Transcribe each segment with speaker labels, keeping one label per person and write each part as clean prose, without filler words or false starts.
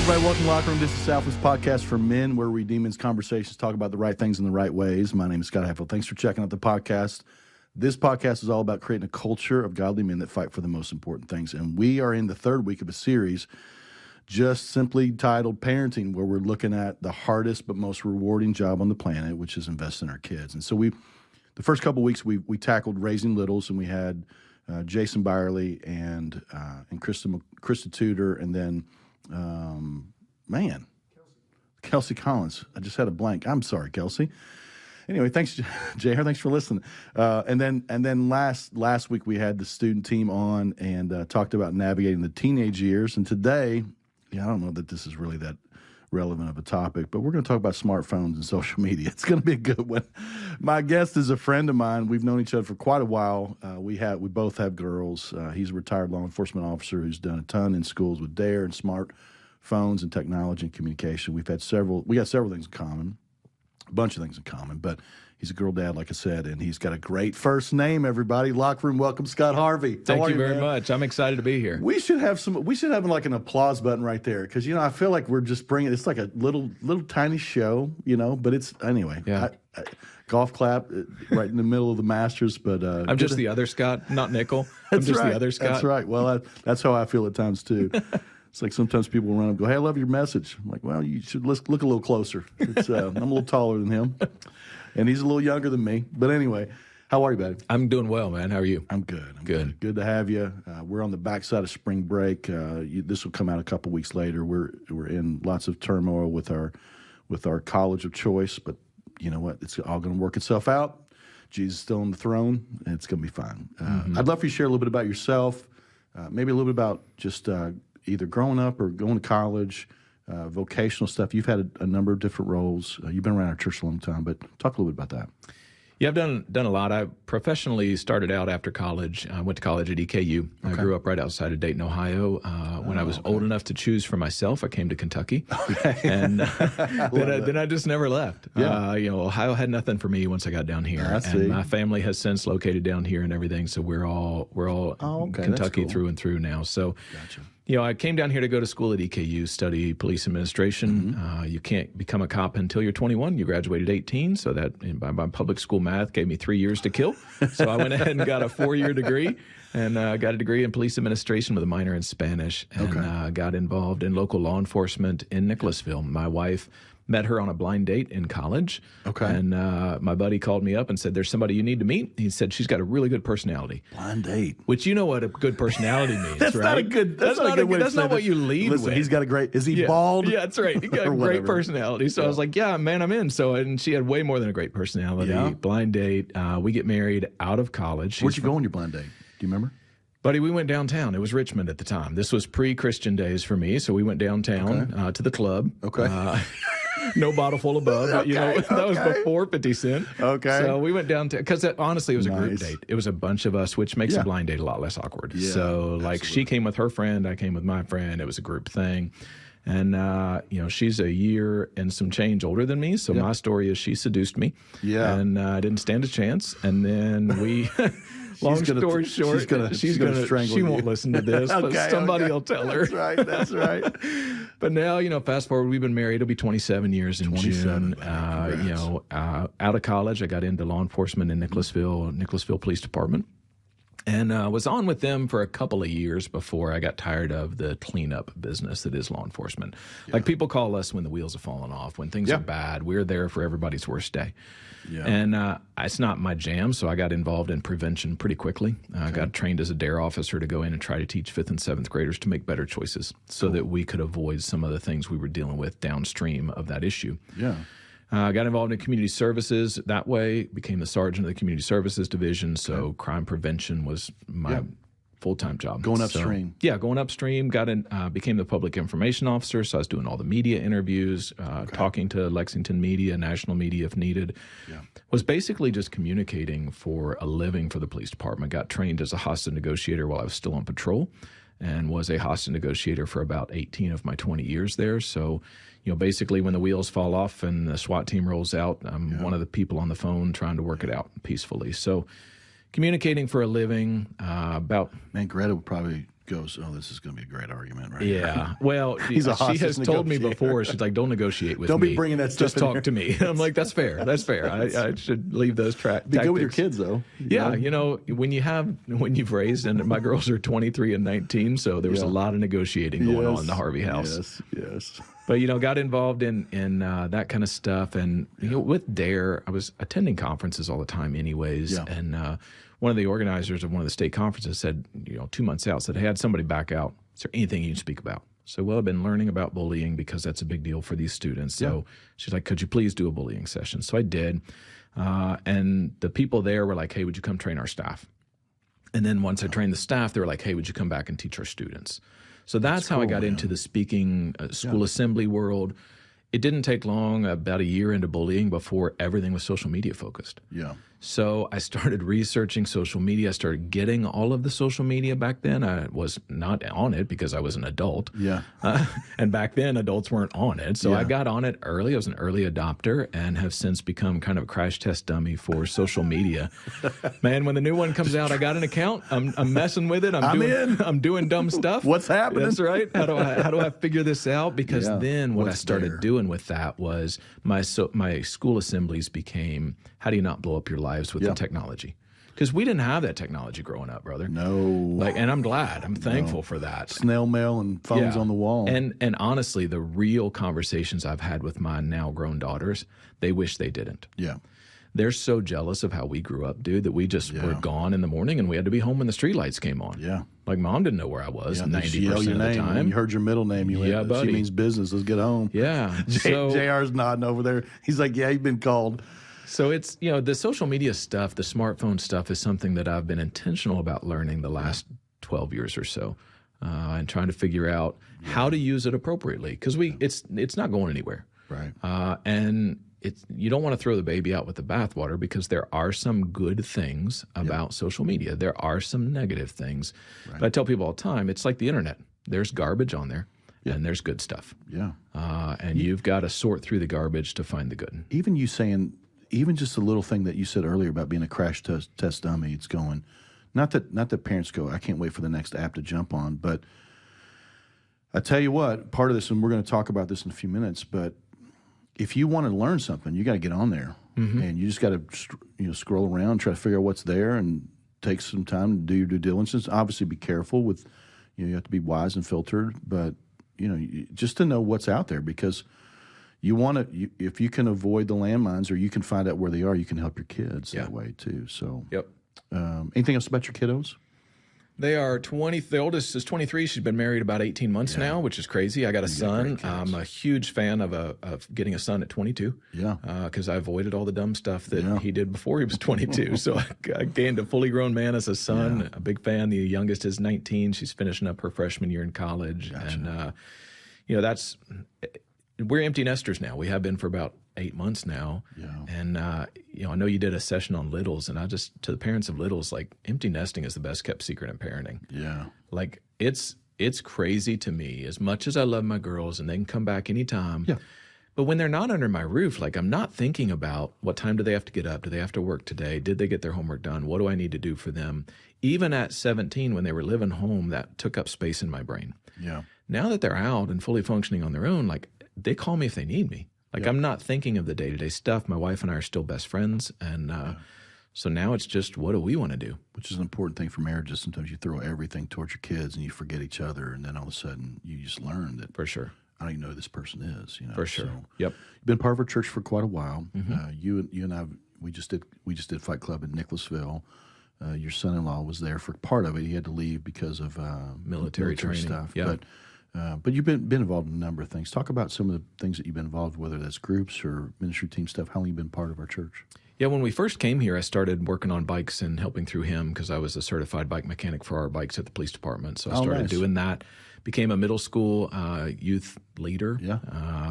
Speaker 1: everybody. Welcome to Locker Room. This is Southwest Podcast for Men, where we demons conversations talk about the right things in the right ways. My name is Scott Harvey. Thanks for checking out the podcast. This podcast is all about creating a culture of godly men that fight for the most important things. And we are in the third week of a series just simply titled Parenting, where we're looking at the hardest but most rewarding job on the planet, which is investing in our kids. And so the first couple of weeks, we tackled raising littles, and we had Jason Byerly and Krista Tudor, and then Kelsey Collins. I just had a blank. I'm sorry, Kelsey. Anyway, thanks, JR. Thanks for listening. And then last week we had the student team on and talked about navigating the teenage years. And today, I don't know that this is really that relevant of a topic, but we're going to talk about smartphones and social media. It's going to be a good one. My guest is a friend of mine. We've known each other for quite a while. We both have girls. He's a retired law enforcement officer who's done a ton in schools with DARE and smartphones and technology and communication. We got several things in common. A bunch of things in common, but he's a girl dad, like I said, and he's got a great first name, everybody. Locker Room, welcome, Scott Harvey.
Speaker 2: Thank you very much. I'm excited to be here.
Speaker 1: We should have like an applause button right there, because, I feel like we're just bringing, it's like a little tiny show, but it's, anyway.
Speaker 2: Yeah.
Speaker 1: Golf clap right in the middle of the Masters, but
Speaker 2: I'm just the other Scott, not Nickel. I'm just the other Scott.
Speaker 1: That's right. Well, that's how I feel at times, too. It's like sometimes people run up and go, "Hey, I love your message." I'm like, well, you should look a little closer. I'm a little taller than him, and he's a little younger than me. But anyway, how are you, buddy?
Speaker 2: I'm doing well, man. How are you?
Speaker 1: I'm good. Good. Good to have you. We're on the backside of spring break. This will come out a couple weeks later. We're in lots of turmoil with our college of choice, but you know what? It's all going to work itself out. Jesus is still on the throne, and it's going to be fine. I'd love for you to share a little bit about yourself, maybe a little bit about just either growing up or going to college, vocational stuff. You've had a number of different roles. You've been around our church a long time, but talk a little bit about that.
Speaker 2: Yeah, I've done a lot. I professionally started out after college. I went to college at EKU. Okay. I grew up right outside of Dayton, Ohio. When I was old enough to choose for myself, I came to Kentucky. Okay. And then I just never left. Yeah. Ohio had nothing for me once I got down here. And my family has since located down here and everything, so we're all Kentucky through and through now. So gotcha. I came down here to go to school at EKU, study police administration. Mm-hmm. You can't become a cop until you're 21. You graduated 18, so that by public school math gave me 3 years to kill. So I went ahead and got a 4-year degree and got a degree in police administration with a minor in Spanish, and got involved in local law enforcement in Nicholasville. My wife met her on a blind date in college. Okay. And my buddy called me up and said, "There's somebody you need to meet." He said, "She's got a really good personality."
Speaker 1: Blind date.
Speaker 2: Which you know what a good personality means,
Speaker 1: that's
Speaker 2: right?
Speaker 1: That's not
Speaker 2: what you lead with.
Speaker 1: He's got a great, is he bald?
Speaker 2: Yeah, that's right. He got a great personality. So I was like, yeah, man, I'm in. And she had way more than a great personality. Yeah. Blind date. We get married out of college.
Speaker 1: Where'd you go on your blind date? Do you remember?
Speaker 2: Buddy, we went downtown. It was Richmond at the time. This was pre-Christian days for me. So we went downtown to the club. Okay. No bottle full above. But, that was before 50 Cent. Okay. So we went down to, because honestly, it was a group date. It was a bunch of us, which makes a blind date a lot less awkward. Yeah, so, she came with her friend, I came with my friend. It was a group thing. And, she's a year and some change older than me. So my story is she seduced me. Yeah. And I didn't stand a chance. And then we... Long story short, she's gonna strangle you. She won't listen to this, but somebody will tell her.
Speaker 1: That's right.
Speaker 2: But now, fast forward, we've been married. It'll be 27 years in June. Out of college, I got into law enforcement in Nicholasville Police Department. And was on with them for a couple of years before I got tired of the cleanup business that is law enforcement. Yeah. Like, people call us when the wheels have fallen off, when things are bad. We're there for everybody's worst day. Yeah. And it's not my jam, so I got involved in prevention pretty quickly. I got trained as a DARE officer to go in and try to teach 5th and 7th graders to make better choices so that we could avoid some of the things we were dealing with downstream of that issue. Yeah. Got involved in community services that way, became the sergeant of the community services division, so crime prevention was my full-time job.
Speaker 1: Going upstream.
Speaker 2: Going upstream, became the public information officer, so I was doing all the media interviews, talking to Lexington media, national media if needed. Yeah. Was basically just communicating for a living for the police department. Got trained as a hostage negotiator while I was still on patrol, and was a hostage negotiator for about 18 of my 20 years there. So, basically when the wheels fall off and the SWAT team rolls out, I'm one of the people on the phone trying to work it out peacefully. So communicating for a living about...
Speaker 1: Man, Greta would probably goes, oh, this is going to be a great argument, right?
Speaker 2: Yeah. Well,
Speaker 1: He's a
Speaker 2: she has
Speaker 1: hostage
Speaker 2: told me
Speaker 1: negotiator.
Speaker 2: before, she's like, don't negotiate with me.
Speaker 1: Don't be bringing that stuff
Speaker 2: Just
Speaker 1: in
Speaker 2: talk
Speaker 1: here.
Speaker 2: to me. I'm like, that's fair. That's fair. I should leave those tactics.
Speaker 1: Be good with your kids, though.
Speaker 2: Yeah. When you've raised, and my girls are 23 and 19, so there was a lot of negotiating going on in the Harvey house.
Speaker 1: Yes.
Speaker 2: But, got involved in that kind of stuff. And, with DARE, I was attending conferences all the time anyways.
Speaker 1: Yeah.
Speaker 2: And one of the organizers of one of the state conferences said, 2 months out, said, hey, I had somebody back out. Is there anything you can speak about? So, well, I've been learning about bullying because that's a big deal for these students. So she's like, could you please do a bullying session? So I did. And the people there were like, hey, would you come train our staff? And then once I trained the staff, they were like, hey, would you come back and teach our students? So that's how I got into the speaking school assembly world. It didn't take long, about a year into bullying, before everything was social media focused.
Speaker 1: Yeah.
Speaker 2: So I started researching social media. I started getting all of the social media back then. I was not on it because I was an adult.
Speaker 1: Yeah.
Speaker 2: And back then, adults weren't on it. So I got on it early. I was an early adopter and have since become kind of a crash test dummy for social media. Man, when the new one comes out, I got an account. I'm messing with it. I'm doing dumb stuff.
Speaker 1: What's happening?
Speaker 2: That's right. How do I figure this out? Because then what I started doing with that was my school assemblies became, how do you not blow up your lives with the technology? Because we didn't have that technology growing up, brother.
Speaker 1: No.
Speaker 2: And I'm glad. I'm thankful for that.
Speaker 1: Snail mail and phones on the wall.
Speaker 2: And honestly, the real conversations I've had with my now grown daughters, they wish they didn't.
Speaker 1: Yeah.
Speaker 2: They're so jealous of how we grew up, dude, that we just were gone in the morning and we had to be home when the streetlights came on.
Speaker 1: Yeah.
Speaker 2: Like, Mom didn't know where I was 90%
Speaker 1: yell your
Speaker 2: of the
Speaker 1: name.
Speaker 2: time.
Speaker 1: When you heard your middle name, you went,
Speaker 2: buddy.
Speaker 1: She means business. Let's get home.
Speaker 2: Yeah.
Speaker 1: JR's nodding over there. He's like, yeah, you've been called.
Speaker 2: So it's, the social media stuff, the smartphone stuff is something that I've been intentional about learning the last 12 years or so, and trying to figure out how to use it appropriately, because it's not going anywhere.
Speaker 1: Right.
Speaker 2: And you don't want to throw the baby out with the bathwater, because there are some good things about social media. There are some negative things. Right. But I tell people all the time, it's like the internet. There's garbage on there. And there's good stuff. Yeah. And you've got to sort through the garbage to find the good.
Speaker 1: Even you saying, even just a little thing that you said earlier about being a crash test dummy, it's going, not that parents go, I can't wait for the next app to jump on, but I tell you what, part of this, and we're going to talk about this in a few minutes, but if you want to learn something, you got to get on there, and you just got to scroll around, try to figure out what's there, and take some time to do your due diligence. Obviously, be careful with, you have to be wise and filtered, but just to know what's out there, because you want to, if you can avoid the landmines or you can find out where they are, you can help your kids that way too. So, anything else about your kiddos?
Speaker 2: They are 20. The oldest is 23. She's been married about 18 months now, which is crazy. I got a son. I'm a huge fan of getting a son at 22. Yeah. Because I avoided all the dumb stuff that he did before he was 22. So I gained a fully grown man as a son. Yeah. A big fan. The youngest is 19. She's finishing up her freshman year in college. Gotcha. And, we're empty nesters now. We have been for about 8 months now. Yeah. And, I know you did a session on littles, and to the parents of littles, like, empty nesting is the best kept secret in parenting. Yeah. Like, it's crazy to me, as much as I love my girls and they can come back anytime. Yeah. But when they're not under my roof, like, I'm not thinking about what time do they have to get up? Do they have to work today? Did they get their homework done? What do I need to do for them? Even at 17, when they were living home, that took up space in my brain. Yeah. Now that they're out and fully functioning on their own, like, they call me if they need me. Like, I'm not thinking of the day-to-day stuff. My wife and I are still best friends. And so now it's just, what do we want to do? Which is an important thing for marriages. Sometimes you throw everything towards your kids and you forget each other. And then all of a sudden you just learn that. For sure. I don't even know who this person is. For sure. So, yep. You've been part of our church for quite a while. Mm-hmm. You and I, we just did Fight Club in Nicholasville. Your son-in-law was there for part of it. He had to leave because of military training stuff. Yep. But you've been involved in a number of things. Talk about some of the things that you've been involved with, whether that's groups or ministry team stuff. How long have you been part of our church? Yeah, when we first came here, I started working on bikes and helping through him because I was a certified bike mechanic for our bikes at the police department. So I started doing that. Became a middle school youth leader,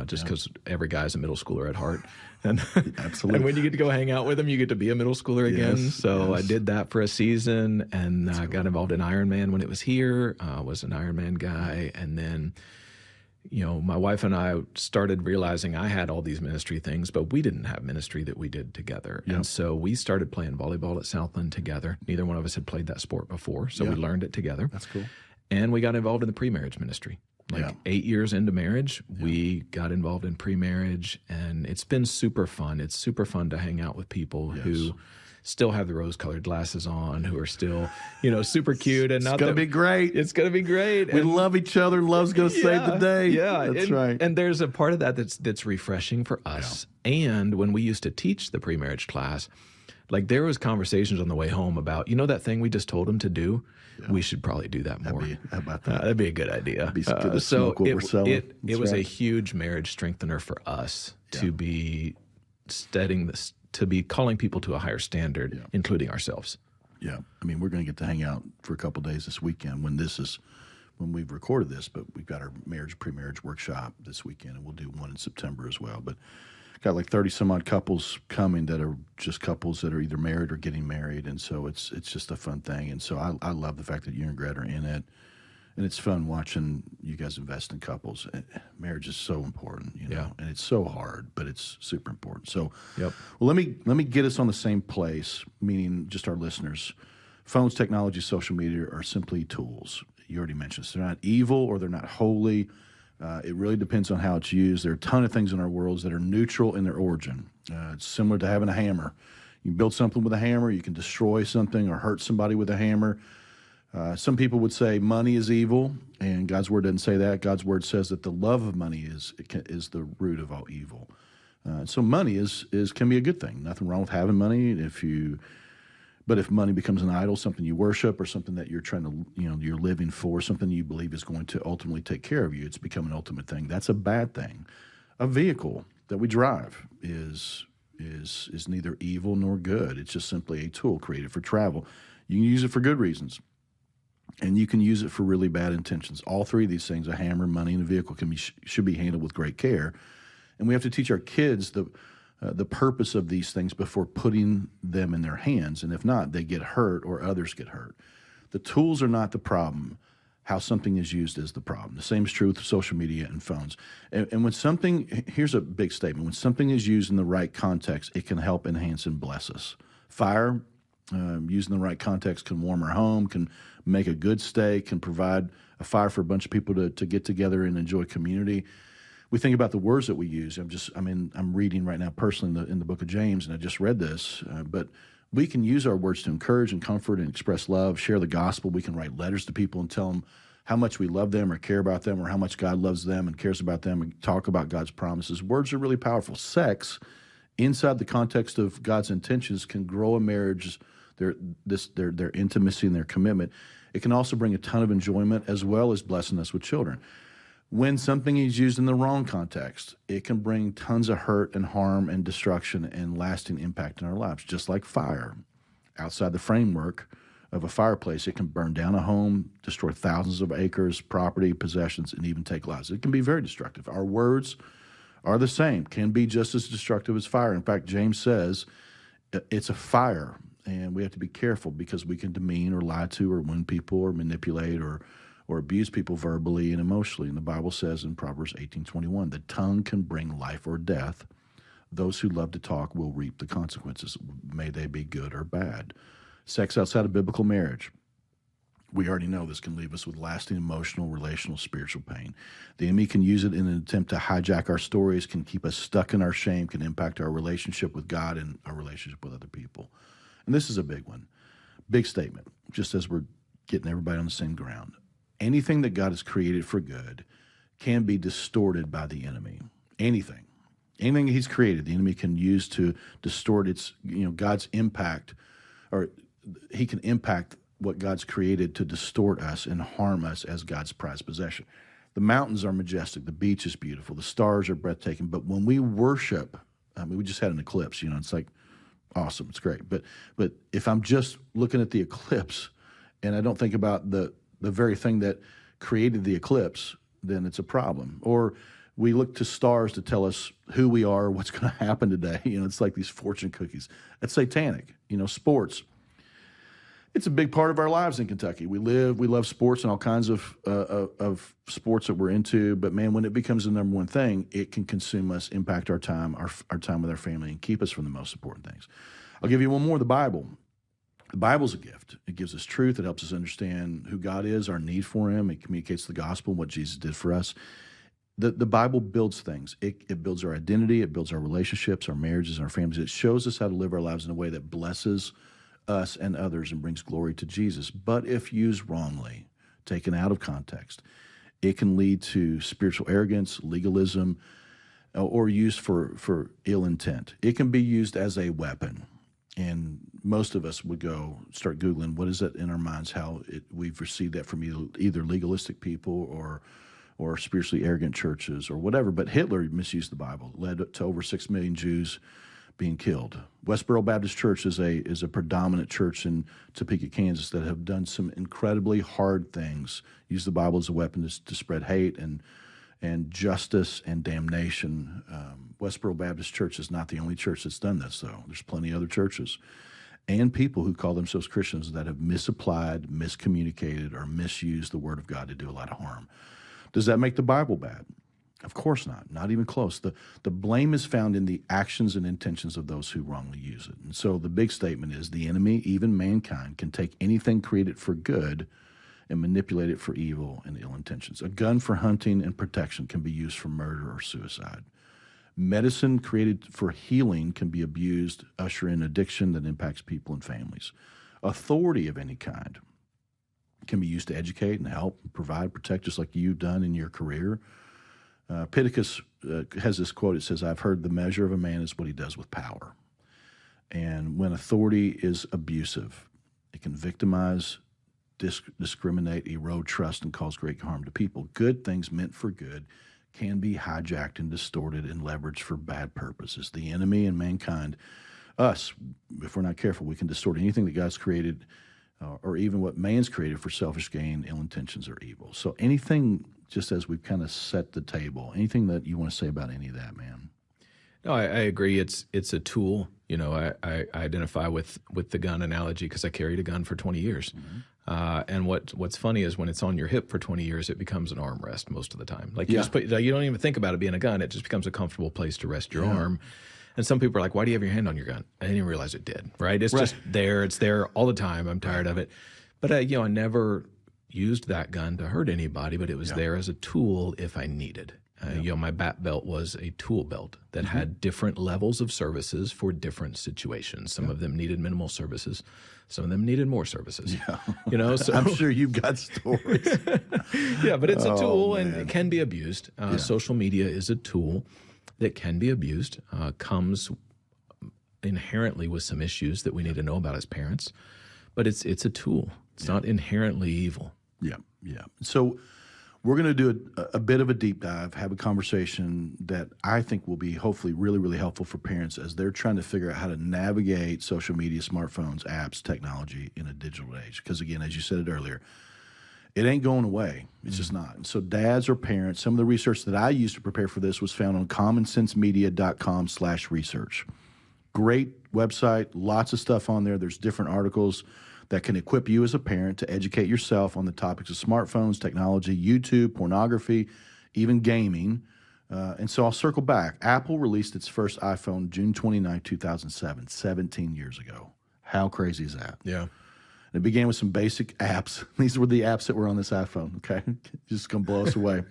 Speaker 2: just because every guy's a middle schooler at heart. And absolutely. And when you get to go hang out with them, you get to be a middle schooler again. So I did that for a season, and got involved in Ironman when it was here. Was an Ironman guy, and then my wife and I started realizing I had all these ministry things, but we didn't have ministry that we did together. Yep. And so we started playing volleyball at Southland together. Neither one of us had played that sport before, so we learned it together. That's cool. And we got involved in the pre-marriage ministry. Like 8 years into marriage, we got involved in pre-marriage, and it's been super fun. It's super fun to hang out with people who still have the rose-colored glasses on, who are still, super cute. And
Speaker 1: It's going to be great.
Speaker 2: It's going to be great.
Speaker 1: We love each other. Love's going to save the day.
Speaker 2: Yeah,
Speaker 1: that's right.
Speaker 2: And there's a part of that that's refreshing for us. Yeah. And when we used to teach the pre-marriage class, like there was conversations on the way home about, that thing we just told them to do? Yeah. We should probably do that more.
Speaker 1: How about that?
Speaker 2: That'd be a good idea.
Speaker 1: That'd be good to smoke what we're selling.
Speaker 2: It was a huge marriage strengthener for us to be studying this, to be calling people to a higher standard, including ourselves.
Speaker 1: Yeah. I mean, we're going to get to hang out for a couple of days this weekend when we've recorded this, but we've got our pre-marriage workshop this weekend, and we'll do one in September as well. But got like 30 some odd couples coming that are just couples that are either married or getting married. And so it's just a fun thing. And so I love the fact that you and Gret are in it, and it's fun watching you guys invest in couples. Marriage is so important, and it's so hard, but it's super important. So, well, let me get us on the same place, meaning just our listeners. Phones, technology, social media are simply tools. You already mentioned this. They're not evil or they're not holy. It really depends on how it's used. There are a ton of things in our worlds that are neutral in their origin. It's similar to having a hammer. You can build something with a hammer. You can destroy something or hurt somebody with a hammer. Some people would say money is evil, and God's word doesn't say that. God's word says that the love of money is the root of all evil. So money can be a good thing. Nothing wrong with having money But if money becomes an idol, something you worship, or something that you're trying to, you're living for, something you believe is going to ultimately take care of you, it's become an ultimate thing. That's a bad thing. A vehicle that we drive is neither evil nor good. It's just simply a tool created for travel. You can use it for good reasons, and you can use it for really bad intentions. All three of these things, a hammer, money, and a vehicle, should be handled with great care. And we have to teach our kids the purpose of these things before putting them in their hands. And if not, they get hurt or others get hurt. The tools are not the problem. How something is used is the problem. The same is true with social media and phones. And when here's a big statement, when something is used in the right context, it can help enhance and bless us. Fire, used in the right context, can warm our home, can make a good steak, can provide a fire for a bunch of people to get together and enjoy community. We think about the words that we use. I'm reading right now personally in the book of James, and I just read this. But we can use our words to encourage and comfort and express love, share the gospel. We can write letters to people and tell them how much we love them or care about them, or how much God loves them and cares about them, and talk about God's promises. Words are really powerful. Sex, inside the context of God's intentions, can grow a marriage, their intimacy and their commitment. It can also bring a ton of enjoyment as well as blessing us with children. When something is used in the wrong context, it can bring tons of hurt and harm and destruction and lasting impact in our lives, just like fire. Outside the framework of a fireplace, it can burn down a home, destroy thousands of acres, property, possessions, and even take lives. It can be very destructive. Our words are the same, can be just as destructive as fire. In fact, James says it's a fire, and we have to be careful because we can demean or lie to or wound people or manipulate or abuse people verbally and emotionally. And the Bible says in Proverbs 18:21, the tongue can bring life or death. Those who love to talk will reap the consequences, may they be good or bad. Sex outside of biblical marriage, we already know this can leave us with lasting emotional, relational, spiritual pain. The enemy can use it in an attempt to hijack our stories, can keep us stuck in our shame, can impact our relationship with God and our relationship with other people. And this is a big one. Big statement, just as we're getting everybody on the same ground. Anything that God has created for good can be distorted by the enemy. Anything he's created, the enemy can use to distort its, God's impact, or he can impact what God's created to distort us and harm us as God's prized possession. The mountains are majestic. The beach is beautiful. The stars are breathtaking. But when we worship, we just had an eclipse, it's like awesome. It's great. But if I'm just looking at the eclipse and I don't think about the very thing that created the eclipse, then it's a problem. Or we look to stars to tell us who we are, what's going to happen today. It's like these fortune cookies. That's satanic. Sports. It's a big part of our lives in Kentucky. We love sports and all kinds of sports that we're into. But man, when it becomes the number one thing, it can consume us, impact our time, our time with our family, and keep us from the most important things. I'll give you one more, the Bible. The Bible's a gift. It gives us truth. It helps us understand who God is, our need for him. It communicates the gospel, what Jesus did for us. The Bible builds things. It builds our identity. It builds our relationships, our marriages, and our families. It shows us how to live our lives in a way that blesses us and others and brings glory to Jesus. But if used wrongly, taken out of context, it can lead to spiritual arrogance, legalism, or used for ill intent. It can be used as a weapon. And most of us would go start Googling, what is it in our minds, how we've received that from either legalistic people or spiritually arrogant churches or whatever. But Hitler misused the Bible, led to over 6 million Jews being killed. Westboro Baptist Church is a predominant church in Topeka, Kansas, that have done some incredibly hard things, use the Bible as a weapon to spread hate and justice and damnation. Westboro Baptist Church is not the only church that's done this, though. There's plenty of other churches and people who call themselves Christians that have misapplied, miscommunicated, or misused the Word of God to do a lot of harm. Does that make the Bible bad? Of course not even close. The blame is found in the actions and intentions of those who wrongly use it. And so the big statement is the enemy, even mankind, can take anything created for good and manipulate it for evil and ill intentions. A gun for hunting and protection can be used for murder or suicide. Medicine created for healing can be abused, usher in addiction that impacts people and families. Authority of any kind can be used to educate and help, provide, protect, just like you've done in your career. Pittacus has this quote. It says, "I've heard the measure of a man is what he does with power." And when authority is abusive, it can victimize, discriminate, erode trust, and cause great harm to people. Good things meant for good can be hijacked and distorted and leveraged for bad purposes. The enemy and mankind, us, if we're not careful, we can distort anything that God's created or even what man's created for selfish gain, ill intentions, or evil. So anything, just as we've kind of set the table, anything that you want to say about any of that, man?
Speaker 2: No, I agree. It's a tool. You know, I identify with the gun analogy because I carried a gun for 20 years. Mm-hmm. And what's funny is when it's on your hip for 20 years, it becomes an armrest most of the time. Like you don't even think about it being a gun. It just becomes a comfortable place to rest your arm. And some people are like, "Why do you have your hand on your gun?" I didn't realize it did. Right? It's just there. It's there all the time. I'm tired of it. But I never used that gun to hurt anybody. But it was there as a tool if I needed. My bat belt was a tool belt that had different levels of services for different situations. Some of them needed minimal services. Some of them needed more services. Yeah.
Speaker 1: So I'm sure you've got stories.
Speaker 2: Yeah, but it's a tool and it can be abused. Social media is a tool that can be abused, comes inherently with some issues that we need to know about as parents. But it's a tool. It's not inherently evil.
Speaker 1: Yeah. So we're going to do a bit of a deep dive, have a conversation that I think will be hopefully really, really helpful for parents as they're trying to figure out how to navigate social media, smartphones, apps, technology in a digital age. Because again, as you said it earlier, it ain't going away. It's just not. And so dads or parents, some of the research that I used to prepare for this was found on commonsensemedia.com/research. Great website, lots of stuff on there. There's different articles that can equip you as a parent to educate yourself on the topics of smartphones, technology, YouTube, pornography, even gaming. And so I'll circle back. Apple released its first iPhone June 29, 2007, 17 years ago. How crazy is that?
Speaker 2: Yeah.
Speaker 1: It began with some basic apps. These were the apps that were on this iPhone, okay? Just going to blow us away.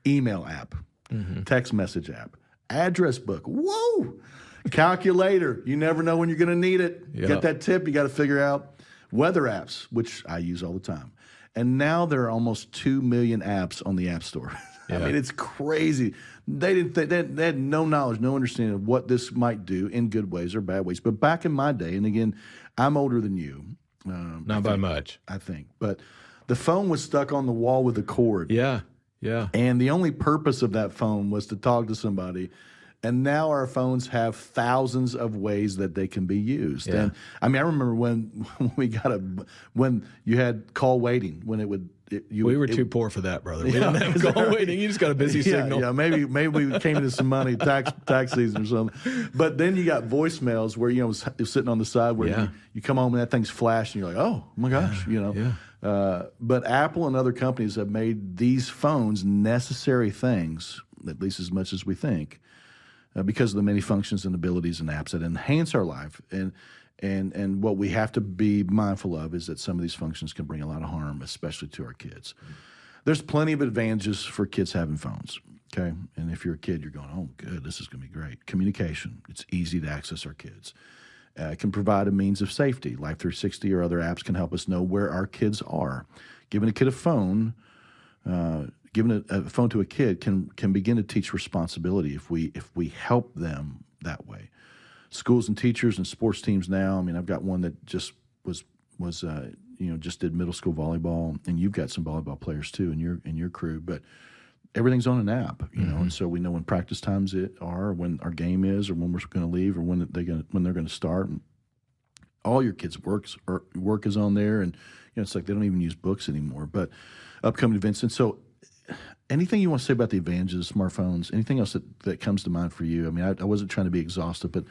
Speaker 1: Email app, text message app, address book. Whoa! Calculator. You never know when you're going to need it.
Speaker 2: Yep.
Speaker 1: Get that tip, you got to figure out. Weather apps, which I use all the time. And now there are almost 2 million apps on the App Store. I mean, it's crazy. They had no knowledge, no understanding of what this might do in good ways or bad ways. But back in my day, and again, I'm older than you.
Speaker 2: Not by much.
Speaker 1: I think. But the phone was stuck on the wall with a cord.
Speaker 2: Yeah.
Speaker 1: And the only purpose of that phone was to talk to somebody. And now our phones have thousands of ways that they can be used.
Speaker 2: Yeah.
Speaker 1: And I mean, I remember when you had call waiting, when
Speaker 2: we were too poor for that, brother. We didn't have call waiting. You just got a busy signal.
Speaker 1: Yeah, maybe we came into some money tax season or something. But then you got voicemails where it was sitting on the side where you come home and that thing's flashing. You're like, oh my gosh, But Apple and other companies have made these phones necessary things, at least as much as we think. Because of the many functions and abilities and apps that enhance our life. And And what we have to be mindful of is that some of these functions can bring a lot of harm, especially to our kids. There's plenty of advantages for kids having phones, okay? And if you're a kid, you're going, oh, good, this is going to be great. Communication, it's easy to access our kids. It can provide a means of safety. Life 360 or other apps can help us know where our kids are. Giving a kid a phone, giving a phone to a kid can begin to teach responsibility if we help them that way. Schools and teachers and sports teams now. I mean, I've got one that just was just did middle school volleyball, and you've got some volleyball players too in your crew. But everything's on an app, and so we know when practice times are, when our game is, or when we're going to leave, or when they're going to start. And all your kids' work is on there, and it's like they don't even use books anymore. But upcoming events, and so anything you want to say about the advantages of smartphones? Anything else that comes to mind for you? I mean, I wasn't trying to be exhaustive, but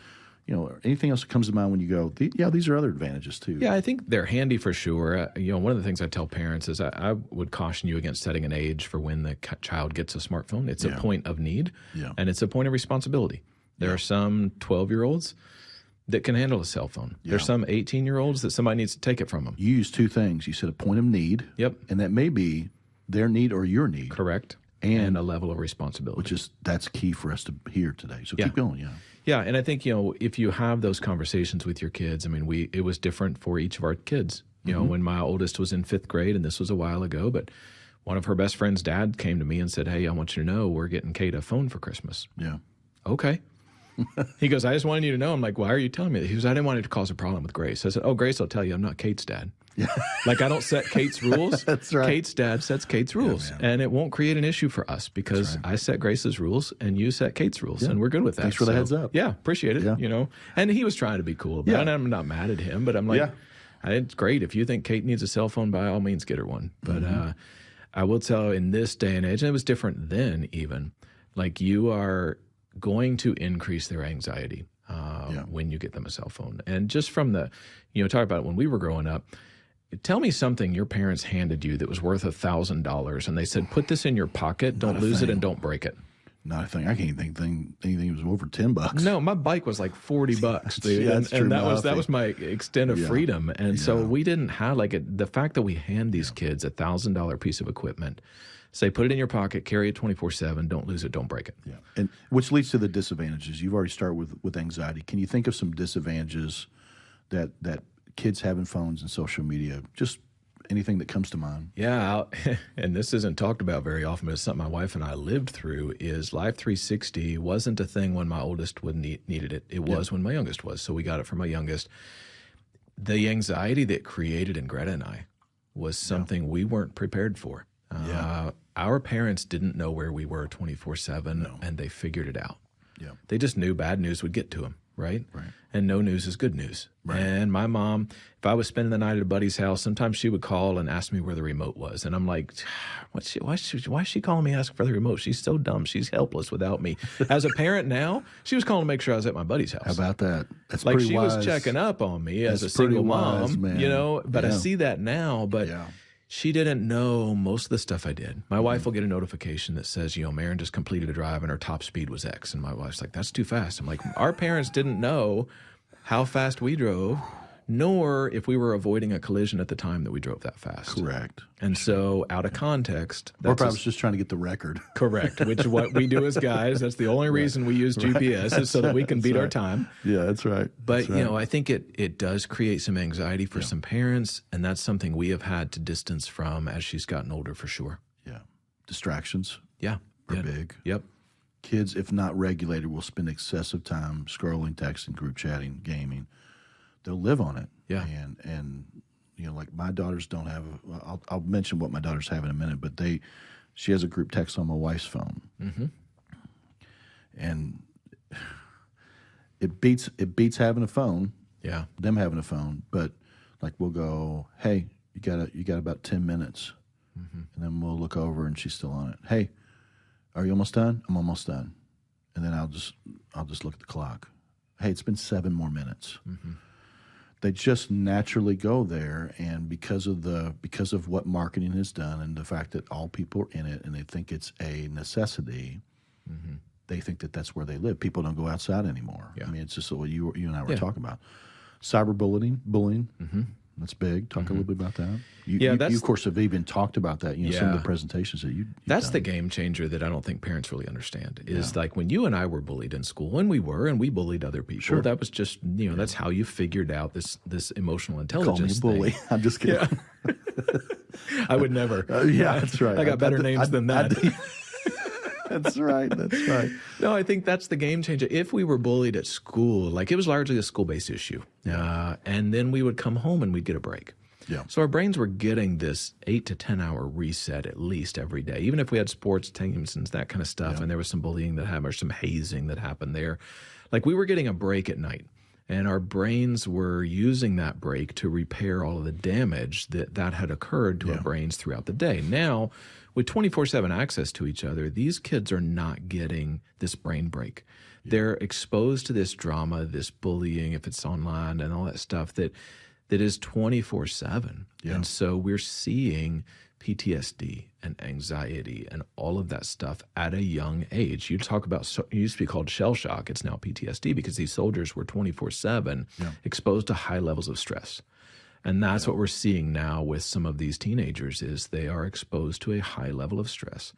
Speaker 1: anything else that comes to mind when you go, these are other advantages too?
Speaker 2: Yeah, I think they're handy for sure. One of the things I tell parents is I would caution you against setting an age for when the child gets a smartphone. It's a point of need, and it's a point of responsibility. There are some 12-year-olds that can handle a cell phone. Yeah. There's some 18-year-olds that somebody needs to take it from them.
Speaker 1: You used two things. You said a point of need.
Speaker 2: Yep.
Speaker 1: And that may be their need or your need.
Speaker 2: Correct. And a level of responsibility.
Speaker 1: That's key for us to hear today. So keep going,
Speaker 2: Yeah, and I think, if you have those conversations with your kids, I mean, it was different for each of our kids. When my oldest was in 5th grade, and this was a while ago, but one of her best friend's dad came to me and said, hey, I want you to know we're getting Kate a phone for Christmas.
Speaker 1: Yeah.
Speaker 2: Okay. He goes, I just wanted you to know. I'm like, why are you telling me that? He goes, I didn't want it to cause a problem with Grace. I said, oh, Grace, I'll tell you, I'm not Kate's dad. Yeah. Like, I don't set Kate's rules.
Speaker 1: That's right.
Speaker 2: Kate's dad sets Kate's rules. And it won't create an issue for us because I set Grace's rules and you set Kate's rules. And we're good with that.
Speaker 1: Thanks for the heads up.
Speaker 2: Yeah, appreciate it.
Speaker 1: Yeah.
Speaker 2: And he was trying to be cool about it. And I'm not mad at him, but I'm like, it's great. If you think Kate needs a cell phone, by all means, get her one. But I will tell in this day and age, and it was different then even, like you are going to increase their anxiety when you get them a cell phone. And just from the, talk about it when we were growing up, tell me something your parents handed you that was worth $1,000 and they said, put this in your pocket, don't lose it and don't break it.
Speaker 1: Not a thing. I can't think anything was over $10.
Speaker 2: No, my bike was like $40, dude.
Speaker 1: That's true.
Speaker 2: And that was my extent of freedom. And so we didn't have the fact that we hand these kids a $1,000 piece of equipment, say, put it in your pocket, carry it 24/7, don't lose it, don't break it.
Speaker 1: Yeah, and which leads to the disadvantages. You've already started with anxiety. Can you think of some disadvantages that kids having phones and social media? Just anything that comes to mind.
Speaker 2: Yeah, and this isn't talked about very often, but it's something my wife and I lived through. Is Life 360 wasn't a thing when my oldest needed it. It was when my youngest was. So we got it for my youngest. The anxiety that created in Greta and I was something we weren't prepared for. Our parents didn't know where we were 24/7, and they figured it out. Yeah. They just knew bad news would get to them, right? And no news is good news. Right. And my mom, if I was spending the night at a buddy's house, sometimes she would call and ask me where the remote was. And I'm like, why is she calling me asking for the remote? She's so dumb. She's helpless without me. As a parent now, she was calling to make sure I was at my buddy's house.
Speaker 1: How about that? That's
Speaker 2: like
Speaker 1: pretty
Speaker 2: she
Speaker 1: wise.
Speaker 2: was checking up on me as a
Speaker 1: That's
Speaker 2: single
Speaker 1: pretty wise,
Speaker 2: mom,
Speaker 1: man.
Speaker 2: But I see that now. But she didn't know most of the stuff I did. My wife will get a notification that says, Marin just completed a drive and her top speed was X. And my wife's like, that's too fast. I'm like, our parents didn't know how fast we drove, nor if we were avoiding a collision at the time that we drove that fast.
Speaker 1: Correct.
Speaker 2: And so out of context.
Speaker 1: Or perhaps just trying to get the record.
Speaker 2: Correct, which is what we do as guys. That's the only reason we use GPS is so that we can beat our time.
Speaker 1: Yeah, that's right.
Speaker 2: But, I think it does create some anxiety for some parents, and that's something we have had to distance from as she's gotten older for sure.
Speaker 1: Yeah. Distractions.
Speaker 2: Yeah.
Speaker 1: Are big.
Speaker 2: Yep.
Speaker 1: Kids, if not regulated, will spend excessive time scrolling, texting, group chatting, gaming. They'll live on it.
Speaker 2: Yeah.
Speaker 1: And like my daughters don't have I'll mention what my daughters have in a minute, but she has a group text on my wife's phone. Mm-hmm. And it beats having a phone.
Speaker 2: Yeah.
Speaker 1: Them having a phone, but like we'll go, hey, you got about 10 minutes. Mm-hmm. And then we'll look over and she's still on it. Hey, are you almost done? I'm almost done. And then I'll just look at the clock. Hey, it's been 7 more minutes. Mm-hmm. They just naturally go there, and because of what marketing has done and the fact that all people are in it and they think it's a necessity, they think that that's where they live. People don't go outside anymore. Yeah. I mean, it's just what you and I were talking about. Cyberbullying. That's big. Talk a little bit about that. You, of course, have even talked about that. Some of the presentations that
Speaker 2: That's
Speaker 1: done.
Speaker 2: the game changer that I don't think parents really understand. Is like when you and I were bullied in school, and we bullied other people.
Speaker 1: Sure.
Speaker 2: That was just that's how you figured out this emotional intelligence.
Speaker 1: Call me a bully.
Speaker 2: Thing.
Speaker 1: I'm just kidding.
Speaker 2: Yeah. I would never.
Speaker 1: That's right.
Speaker 2: I got better names than that.
Speaker 1: That's right. That's right.
Speaker 2: No, I think that's the game changer. If we were bullied at school, like it was largely a school-based issue, and then we would come home and we'd get a break.
Speaker 1: Yeah.
Speaker 2: So our brains were getting this 8 to 10 hour reset at least every day, even if we had sports teams and that kind of stuff, and there was some bullying that happened or some hazing that happened there. Like we were getting a break at night, and our brains were using that break to repair all of the damage that had occurred to our brains throughout the day. Now, with 24/7 access to each other, these kids are not getting this brain break. They're exposed to this drama, this bullying, if it's online and all that stuff that is 24/7. And so we're seeing PTSD and anxiety and all of that stuff at a young age. You talk about, it used to be called shell shock. It's now PTSD because these soldiers were 24/7 exposed to high levels of stress. And that's what we're seeing now with some of these teenagers is they are exposed to a high level of stress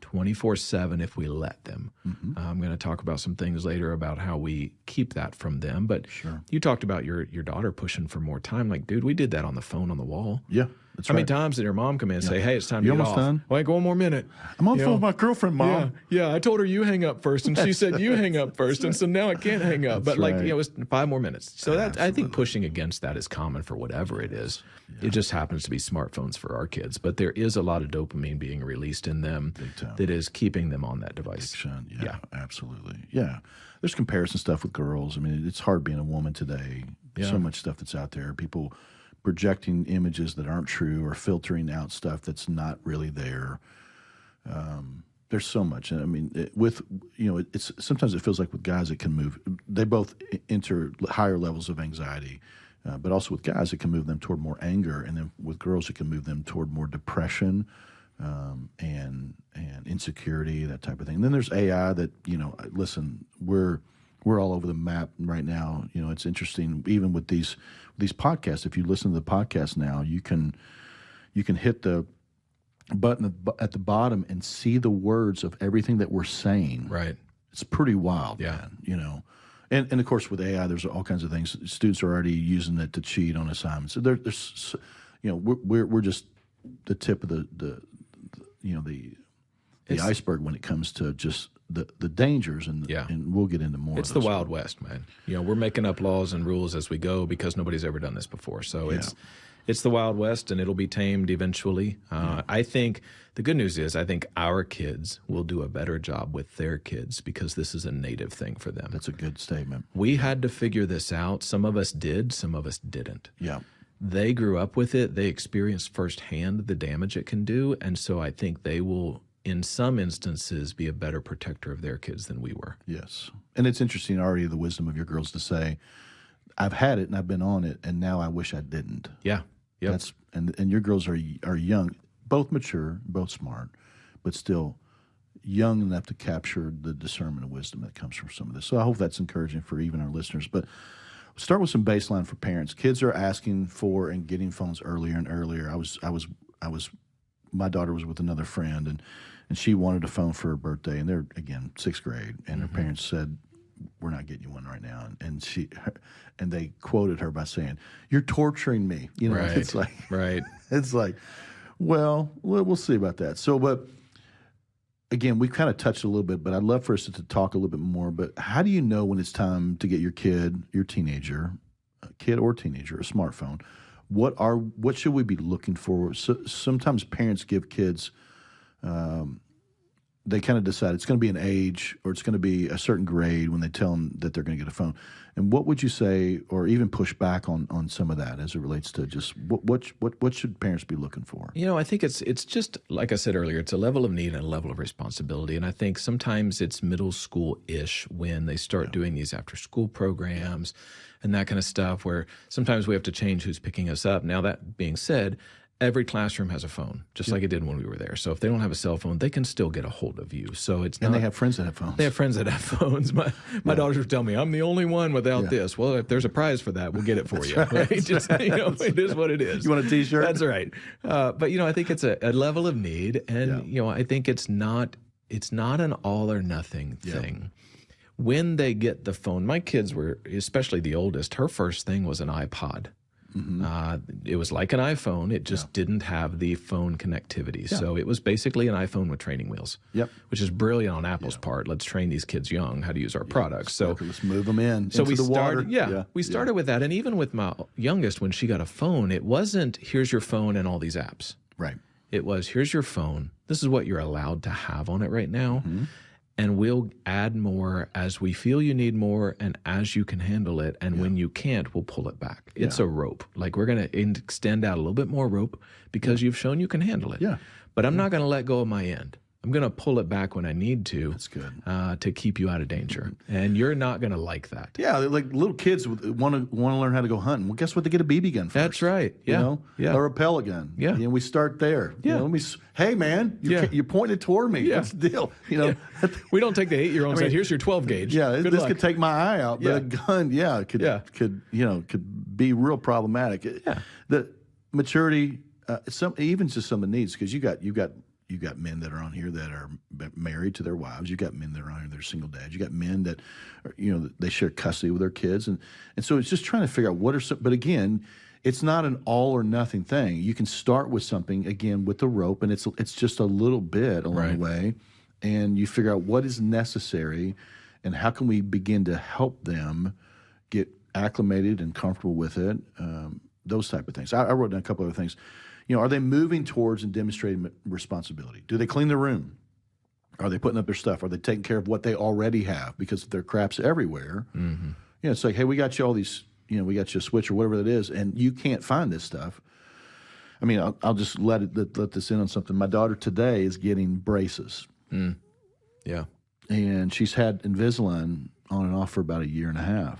Speaker 2: 24/7 if we let them. I'm going to talk about some things later about how we keep that from them. But you talked about your daughter pushing for more time. Like, dude, we did that on the phone on the wall.
Speaker 1: Yeah. That's
Speaker 2: How many times did your mom come in and say, hey, it's time to
Speaker 1: You
Speaker 2: get
Speaker 1: almost
Speaker 2: off?
Speaker 1: done?
Speaker 2: Wait, go one more minute.
Speaker 1: I'm on the phone with my girlfriend, Mom.
Speaker 2: Yeah, I told her you hang up first, and she said you hang up first, and so now I can't hang up. But it was 5 more minutes. So that I think pushing against that is common for whatever it is. It just happens to be smartphones for our kids. But there is a lot of dopamine being released in them that is keeping them on that device.
Speaker 1: Yeah, absolutely. Yeah. There's comparison stuff with girls. I mean, it's hard being a woman today. So much stuff that's out there. People projecting images that aren't true or filtering out stuff that's not really there. There's so much. And I mean, it's sometimes it feels like with guys it can move. They both enter higher levels of anxiety, but also with guys it can move them toward more anger, and then with girls it can move them toward more depression and insecurity, that type of thing. And then there's AI that listen, we're all over the map right now. It's interesting even with these podcasts. If you listen to the podcast now, you can hit the button at the bottom and see the words of everything that we're saying. Right. It's pretty wild, man. And of course with AI, there's all kinds of things. Students are already using it to cheat on assignments. So there's we're just the tip of the iceberg when it comes to just the dangers, and we'll get into more.
Speaker 2: It's the Wild West, man. We're making up laws and rules as we go because nobody's ever done this before. So it's the Wild West, and it'll be tamed eventually. I think the good news is I think our kids will do a better job with their kids because this is a native thing for them.
Speaker 1: That's a good statement.
Speaker 2: We had to figure this out. Some of us did, some of us didn't. Yeah. They grew up with it. They experienced firsthand the damage it can do, and so I think they will, in some instances, be a better protector of their kids than we were.
Speaker 1: Yes. And it's interesting already the wisdom of your girls to say, I've had it and I've been on it, and now I wish I didn't. Yeah. Yep. And your girls are young, both mature, both smart, but still young enough to capture the discernment and wisdom that comes from some of this. So I hope that's encouraging for even our listeners. But start with some baseline for parents. Kids are asking for and getting phones earlier and earlier. My daughter was with another friend, and she wanted a phone for her birthday, and they're, again, 6th grade, and her parents said, we're not getting you one right now. And they quoted her by saying, you're torturing me.
Speaker 2: Right.
Speaker 1: It's like, well, we'll see about that. So, but again, we kind of touched a little bit, but I'd love for us to talk a little bit more. But how do you know when it's time to get your kid or teenager, a smartphone? What should we be looking for? So, sometimes parents give kids, they kind of decide it's going to be an age or it's going to be a certain grade when they tell them that they're going to get a phone. And what would you say, or even push back on some of that as it relates to just what should parents be looking for?
Speaker 2: I think it's just, like I said earlier, it's a level of need and a level of responsibility. And I think sometimes it's middle school-ish when they start doing these after-school programs and that kind of stuff, where sometimes we have to change who's picking us up. Now, that being said, every classroom has a phone, just like it did when we were there. So if they don't have a cell phone, they can still get a hold of you. So it's not,
Speaker 1: and they have friends that have phones.
Speaker 2: They have friends that have phones. My daughters would tell me, I'm the only one without this. Well, if there's a prize for that, we'll get it for you. Right? Just, it is what it is.
Speaker 1: You want a T-shirt?
Speaker 2: That's right. But, I think it's a level of need. And, I think it's not an all or nothing thing. When they get the phone, my kids were, especially the oldest, her first thing was an iPod. It was like an iPhone. It just didn't have the phone connectivity. So it was basically an iPhone with training wheels, which is brilliant on Apple's part. Let's train these kids young how to use our products. So
Speaker 1: let's move them in.
Speaker 2: So
Speaker 1: into the water.
Speaker 2: We started with that. And even with my youngest, when she got a phone, it wasn't, here's your phone and all these apps.
Speaker 1: Right.
Speaker 2: It was, here's your phone. This is what you're allowed to have on it right now. And we'll add more as we feel you need more and as you can handle it. And when you can't, we'll pull it back. It's a rope. Like, we're going to extend out a little bit more rope because you've shown you can handle it. But I'm not going to let go of my end. I'm going to pull it back when I need to.
Speaker 1: That's good.
Speaker 2: To keep you out of danger. And you're not going to like that.
Speaker 1: Yeah, like little kids want to learn how to go hunting. Well, guess what? They get a BB gun first.
Speaker 2: That's right. Yeah.
Speaker 1: Or a pellet gun.
Speaker 2: Yeah.
Speaker 1: We start there.
Speaker 2: Yeah.
Speaker 1: Hey, man, you're pointing it toward me.
Speaker 2: Yeah.
Speaker 1: What's the deal?
Speaker 2: We don't take the 8-year-old and say, here's your 12 gauge.
Speaker 1: Yeah,
Speaker 2: Good
Speaker 1: this
Speaker 2: luck.
Speaker 1: could take my eye out, but a gun, could be real problematic. The maturity, even just some of the needs, because you got men that are on here that are married to their wives. You got men that are on here that are single dads. You got men that are, they share custody with their kids, and so it's just trying to figure out what are some. But again, it's not an all or nothing thing. You can start with something again with the rope, and it's just a little bit along the way, and you figure out what is necessary, and how can we begin to help them get acclimated and comfortable with it. Those type of things. I wrote down a couple other things. Are they moving towards and demonstrating responsibility? Do they clean their room? Are they putting up their stuff? Are they taking care of what they already have? Because their crap's everywhere. It's like, hey, we got you all these, we got you a switch or whatever it is, and you can't find this stuff. I mean, I'll just let this in on something. My daughter today is getting braces.
Speaker 2: Yeah.
Speaker 1: And she's had Invisalign on and off for about 1.5 years.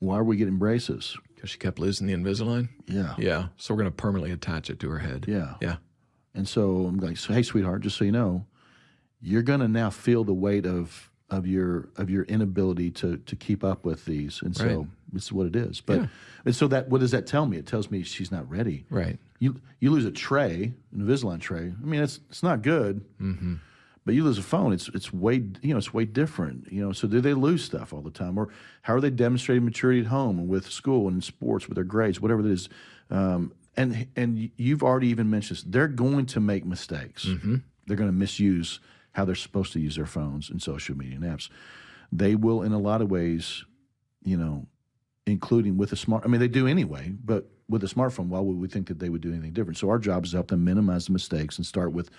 Speaker 1: Why are we getting braces?
Speaker 2: Because she kept losing the Invisalign?
Speaker 1: Yeah.
Speaker 2: Yeah. So we're going to permanently attach it to her head.
Speaker 1: Yeah.
Speaker 2: Yeah.
Speaker 1: And so I'm like, hey, sweetheart, just so you know, you're going to now feel the weight of your inability to keep up with these. And so it's what it is. But and so what does that tell me? It tells me she's not ready.
Speaker 2: Right.
Speaker 1: You lose a tray, an Invisalign tray. I mean, it's not good. But you lose a phone, it's way different. So do they lose stuff all the time, or how are they demonstrating maturity at home and with school and in sports with their grades, whatever it is? And you've already even mentioned this. They're going to make mistakes. They're going to misuse how they're supposed to use their phones and social media and apps. They will, in a lot of ways, including with a smart. I mean, they do anyway, but with a smartphone, why would we think that they would do anything different? So our job is to help them minimize the mistakes and start with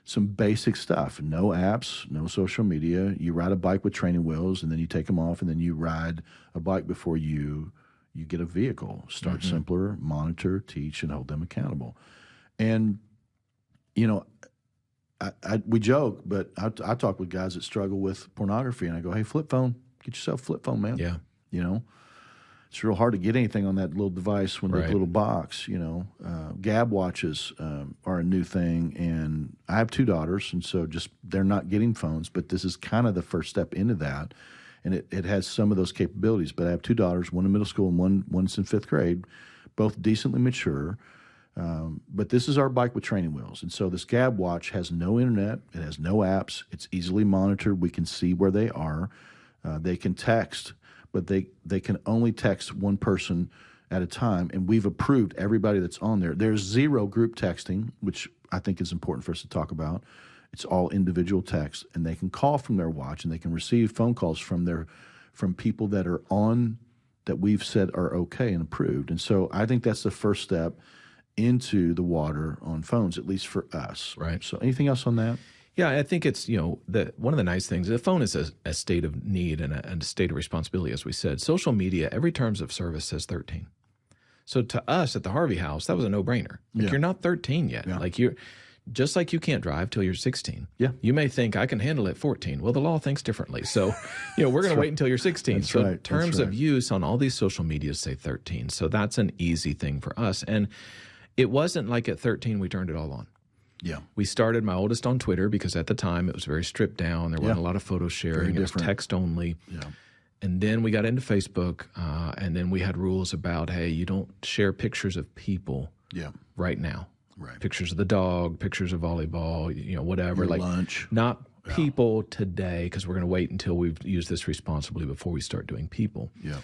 Speaker 1: some basic stuff. No apps, no social media. You ride a bike with training wheels, and then you take them off, and then you ride a bike before you get a vehicle. Start simpler, monitor, teach, and hold them accountable. And, we joke, but I talk with guys that struggle with pornography, and I go, hey, flip phone. Get yourself a flip phone, man.
Speaker 2: Yeah.
Speaker 1: It's real hard to get anything on that little device when that little box, Gab watches are a new thing, and I have 2 daughters, and so they're not getting phones, but this is kind of the first step into that, and it has some of those capabilities. But I have 2 daughters, one in middle school and one's in 5th grade, both decently mature. But this is our bike with training wheels, and so this Gab watch has no internet, it has no apps, it's easily monitored. We can see where they are. They can text, but they can only text one person at a time, and we've approved everybody that's on there. There's 0 group texting, which I think is important for us to talk about. It's all individual text, and they can call from their watch, and they can receive phone calls from people that are on that we've said are okay and approved. And so I think that's the first step into the water on phones, at least for us.
Speaker 2: Right.
Speaker 1: So anything else on that?
Speaker 2: Yeah, I think it's, one of the nice things, the phone is a state of need and a state of responsibility, as we said. Social media, every terms of service says 13. So to us at the Harvey house, that was a no-brainer. You're not 13 yet. Yeah. Just like you can't drive till you're 16.
Speaker 1: Yeah.
Speaker 2: You may think I can handle it at 14. Well, the law thinks differently. So, we're going to wait until you're 16.
Speaker 1: That's
Speaker 2: so
Speaker 1: right.
Speaker 2: terms of use on all these social medias say 13. So that's an easy thing for us. And It wasn't like at 13 we turned it all on.
Speaker 1: Yeah.
Speaker 2: We started my oldest on Twitter because at the time it was very stripped down. There wasn't a lot of photo sharing. It was text only.
Speaker 1: Yeah.
Speaker 2: And then we got into Facebook, and then we had rules about, hey, you don't share pictures of people right now.
Speaker 1: Right.
Speaker 2: Pictures of the dog, pictures of volleyball, whatever.
Speaker 1: Your
Speaker 2: like
Speaker 1: lunch.
Speaker 2: Not people today, because we're going to wait until we've used this responsibly before we start doing people.
Speaker 1: Yeah.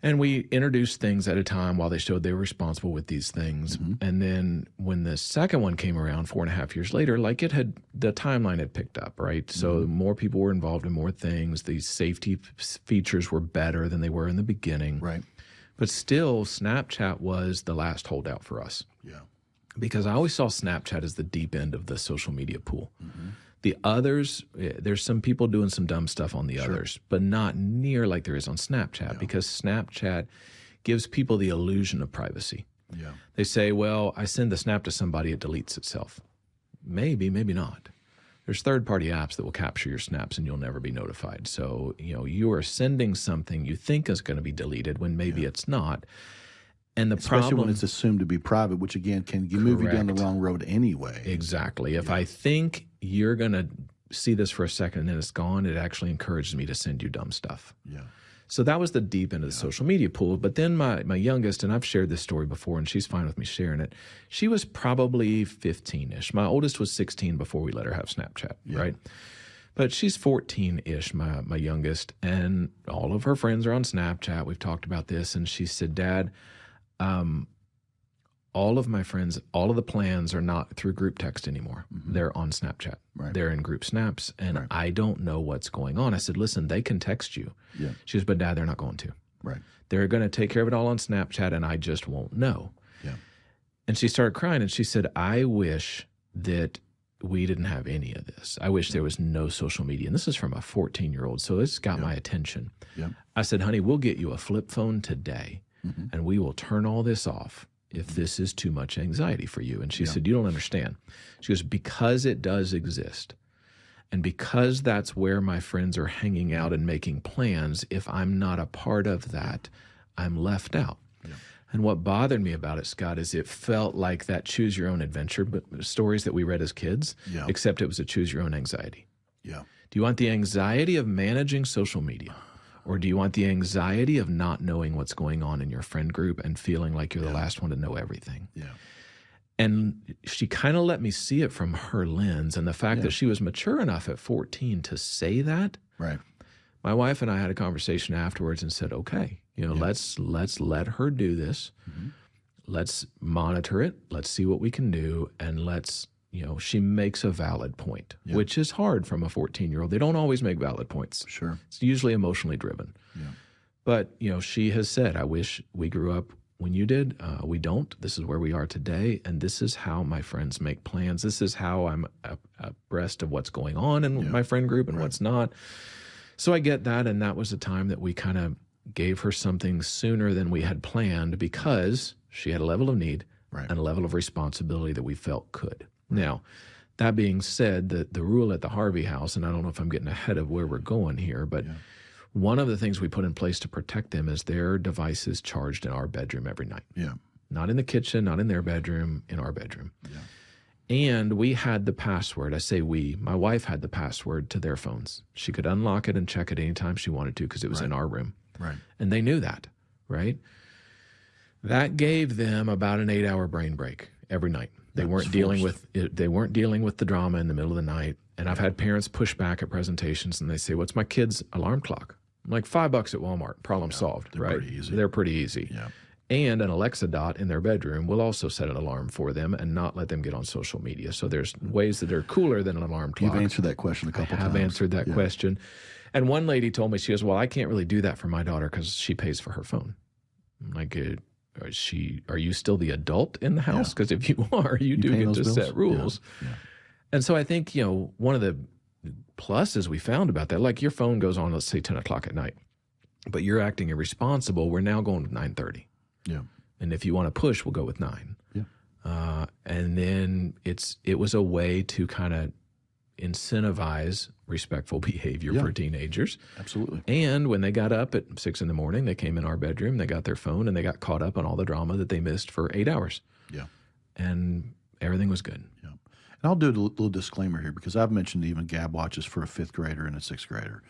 Speaker 2: And we introduced things at a time while they showed they were responsible with these things. Mm-hmm. And then when the second one came around 4.5 years later, the timeline had picked up, right? Mm-hmm. So more people were involved in more things. The safety features were better than they were in the beginning.
Speaker 1: Right.
Speaker 2: But still, Snapchat was the last holdout for us.
Speaker 1: Yeah.
Speaker 2: Because I always saw Snapchat as the deep end of the social media pool. Mm-hmm. The others, there's some people doing some dumb stuff on the others, but not near like there is on Snapchat, because Snapchat gives people the illusion of privacy. Yeah. They say, well, I send the snap to somebody, it deletes itself. Maybe, maybe not. There's third-party apps that will capture your snaps and you'll never be notified. So, you are sending something you think is going to be deleted when maybe it's not. And
Speaker 1: especially when it's assumed to be private, which again can move you down the wrong road anyway.
Speaker 2: Exactly. If I think you're going to see this for a second and then it's gone, it actually encourages me to send you dumb stuff. Yeah. So that was the deep end of the social media pool. But then my youngest, and I've shared this story before, and she's fine with me sharing it, she was probably 15-ish. My oldest was 16 before we let her have Snapchat, right? But she's 14-ish, my youngest, and all of her friends are on Snapchat. We've talked about this, and she said, Dad, all of my friends, all of the plans are not through group text anymore. Mm-hmm. They're on Snapchat. Right. They're in group snaps, and I don't know what's going on. I said, listen, they can text you. Yeah. She goes, but Dad, they're not going to. Right. They're going to take care of it all on Snapchat, and I just won't know. Yeah. And she started crying, and she said, I wish that we didn't have any of this. I wish there was no social media. And this is from a 14-year-old, so it's got my attention. Yeah. I said, honey, we'll get you a flip phone today, and we will turn all this off if this is too much anxiety for you. And she said, you don't understand. She goes, because it does exist, and because that's where my friends are hanging out and making plans, if I'm not a part of that, I'm left out. Yeah. And what bothered me about it, Scott, is it felt like that choose your own adventure stories that we read as kids, except it was a choose your own anxiety. Yeah. Do you want the anxiety of managing social media? Or do you want the anxiety of not knowing what's going on in your friend group and feeling like you're the last one to know everything? Yeah. And she kind of let me see it from her lens, and the fact that she was mature enough at 14 to say that. Right. My wife and I had a conversation afterwards and said, okay, let's let her do this. Mm-hmm. Let's monitor it. Let's see what we can do. And she makes a valid point, which is hard from a 14-year-old. They don't always make valid points. Sure. It's usually emotionally driven. Yeah. But, she has said, I wish we grew up when you did. We don't. This is where we are today. And this is how my friends make plans. This is how I'm abreast of what's going on in my friend group and what's not. So I get that. And that was a time that we kind of gave her something sooner than we had planned because she had a level of need and a level of responsibility that we felt could. Now, that being said, the rule at the Harvey house, and I don't know if I'm getting ahead of where we're going here, but one of the things we put in place to protect them is their devices charged in our bedroom every night. Yeah. Not in the kitchen, not in their bedroom, in our bedroom. Yeah. And we had the password. I say we. My wife had the password to their phones. She could unlock it and check it anytime she wanted to because it was in our room. Right. And they knew that, right? That gave them about an 8-hour brain break every night. They weren't dealing with it. They weren't dealing with the drama in the middle of the night. And I've had parents push back at presentations and they say, what's my kid's alarm clock? I'm like, $5 at Walmart, problem solved, right? Pretty easy. They're pretty easy. Yeah. And an Alexa dot in their bedroom will also set an alarm for them and not let them get on social media. So there's ways that are cooler than an alarm clock.
Speaker 1: You've answered that question a couple times.
Speaker 2: I have answered that question. And one lady told me, she goes, well, I can't really do that for my daughter because she pays for her phone. I'm like, are you still the adult in the house? Because if you are, you do get to set rules. Yeah. Yeah. And so I think, one of the pluses we found about that, like your phone goes on, let's say 10 o'clock at night, but you're acting irresponsible. We're now going with 9:30. Yeah. And if you want to push, we'll go with 9. Yeah. And then it was a way to kind of incentivize respectful behavior for teenagers. Absolutely. And when they got up at 6 a.m, they came in our bedroom, they got their phone, and they got caught up on all the drama that they missed for 8 hours.
Speaker 1: Yeah.
Speaker 2: And everything was good.
Speaker 1: Yeah. And I'll do a little disclaimer here because I've mentioned even Gab watches for a 5th grader and a 6th grader.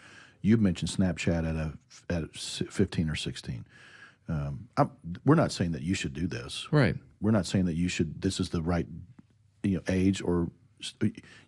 Speaker 1: You've mentioned Snapchat at 15 or 16. We're not saying that you should do this.
Speaker 2: Right.
Speaker 1: We're not saying that this is the right age, or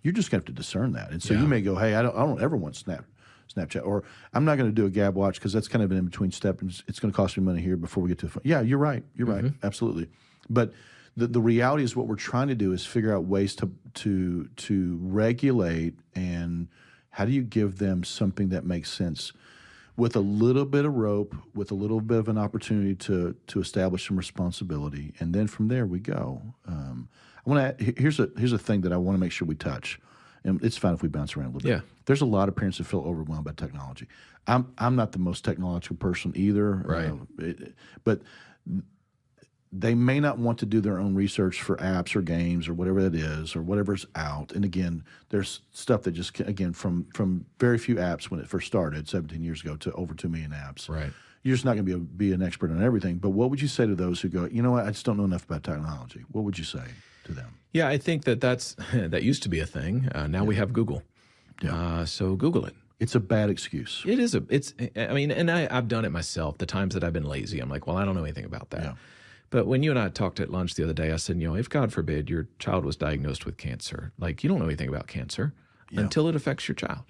Speaker 1: you're just going to have to discern that. And so you may go, hey, I don't ever want Snapchat, or I'm not going to do a Gab watch because that's kind of an in-between step, and it's going to cost me money here before we get to the phone. Yeah, you're right. You're right. Absolutely. But the reality is what we're trying to do is figure out ways to regulate, and how do you give them something that makes sense with a little bit of rope, with a little bit of an opportunity to establish some responsibility, and then from there we go. Here's a thing that I want to make sure we touch, and it's fine if we bounce around a little bit.
Speaker 2: Yeah.
Speaker 1: There's a lot of parents that feel overwhelmed by technology. I'm not the most technological person either,
Speaker 2: right?
Speaker 1: But they may not want to do their own research for apps or games or whatever that is, or whatever's out. And again, there's stuff that just, again, from very few apps when it first started 17 years ago to over 2 million apps.
Speaker 2: Right.
Speaker 1: You're just not going to be an expert on everything. But what would you say to those who go, you know what, I just don't know enough about technology? What would you say to them?
Speaker 2: Yeah, I think that used to be a thing. Now we have Google.
Speaker 1: Yeah.
Speaker 2: So Google it.
Speaker 1: It's a bad excuse.
Speaker 2: It is and I've done it myself. The times that I've been lazy, I'm like, well, I don't know anything about that.
Speaker 1: Yeah.
Speaker 2: But when you and I talked at lunch the other day, I said, if God forbid your child was diagnosed with cancer, like you don't know anything about cancer until it affects your child.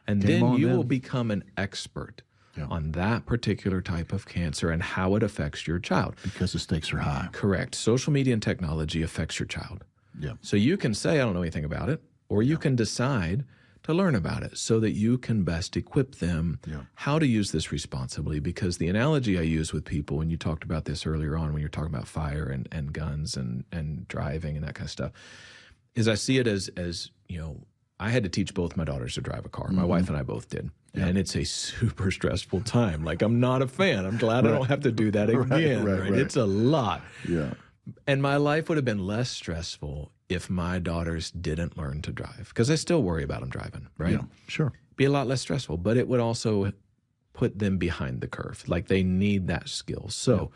Speaker 2: And then you will become an expert on that particular type of cancer and how it affects your child.
Speaker 1: Because the stakes are high.
Speaker 2: Correct. Social media and technology affects your child.
Speaker 1: Yeah.
Speaker 2: So you can say, I don't know anything about it, or you can decide to learn about it so that you can best equip them how to use this responsibly. Because the analogy I use with people, and you talked about this earlier on when you're talking about fire and guns and driving and that kind of stuff, is I see it as I had to teach both my daughters to drive a car. My wife and I both did. Yeah. And it's a super stressful time. Like, I'm not a fan. I'm glad I don't have to do that again. Right. It's a lot.
Speaker 1: Yeah.
Speaker 2: And my life would have been less stressful if my daughters didn't learn to drive, because I still worry about them driving, right?
Speaker 1: Yeah, sure.
Speaker 2: Be a lot less stressful, but it would also put them behind the curve. Like, they need that skill. So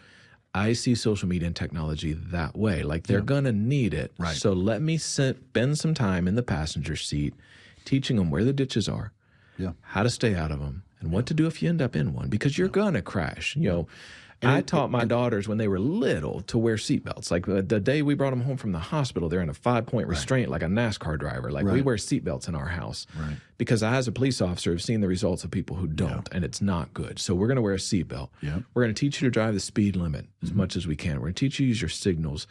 Speaker 2: I see social media and technology that way. Like, they're going to need it.
Speaker 1: Right.
Speaker 2: So let me spend some time in the passenger seat teaching them where the ditches are, how to stay out of them, and what to do if you end up in one, because you're going to crash. I taught my daughters when they were little to wear seatbelts. Like the day we brought them home from the hospital, they're in a 5-point restraint like a NASCAR driver. Like we wear seatbelts in our house because I, as a police officer, have seen the results of people who don't, and it's not good. So we're going to wear a seatbelt. We're going to teach you to drive the speed limit as much as we can. We're going to teach you to use your signals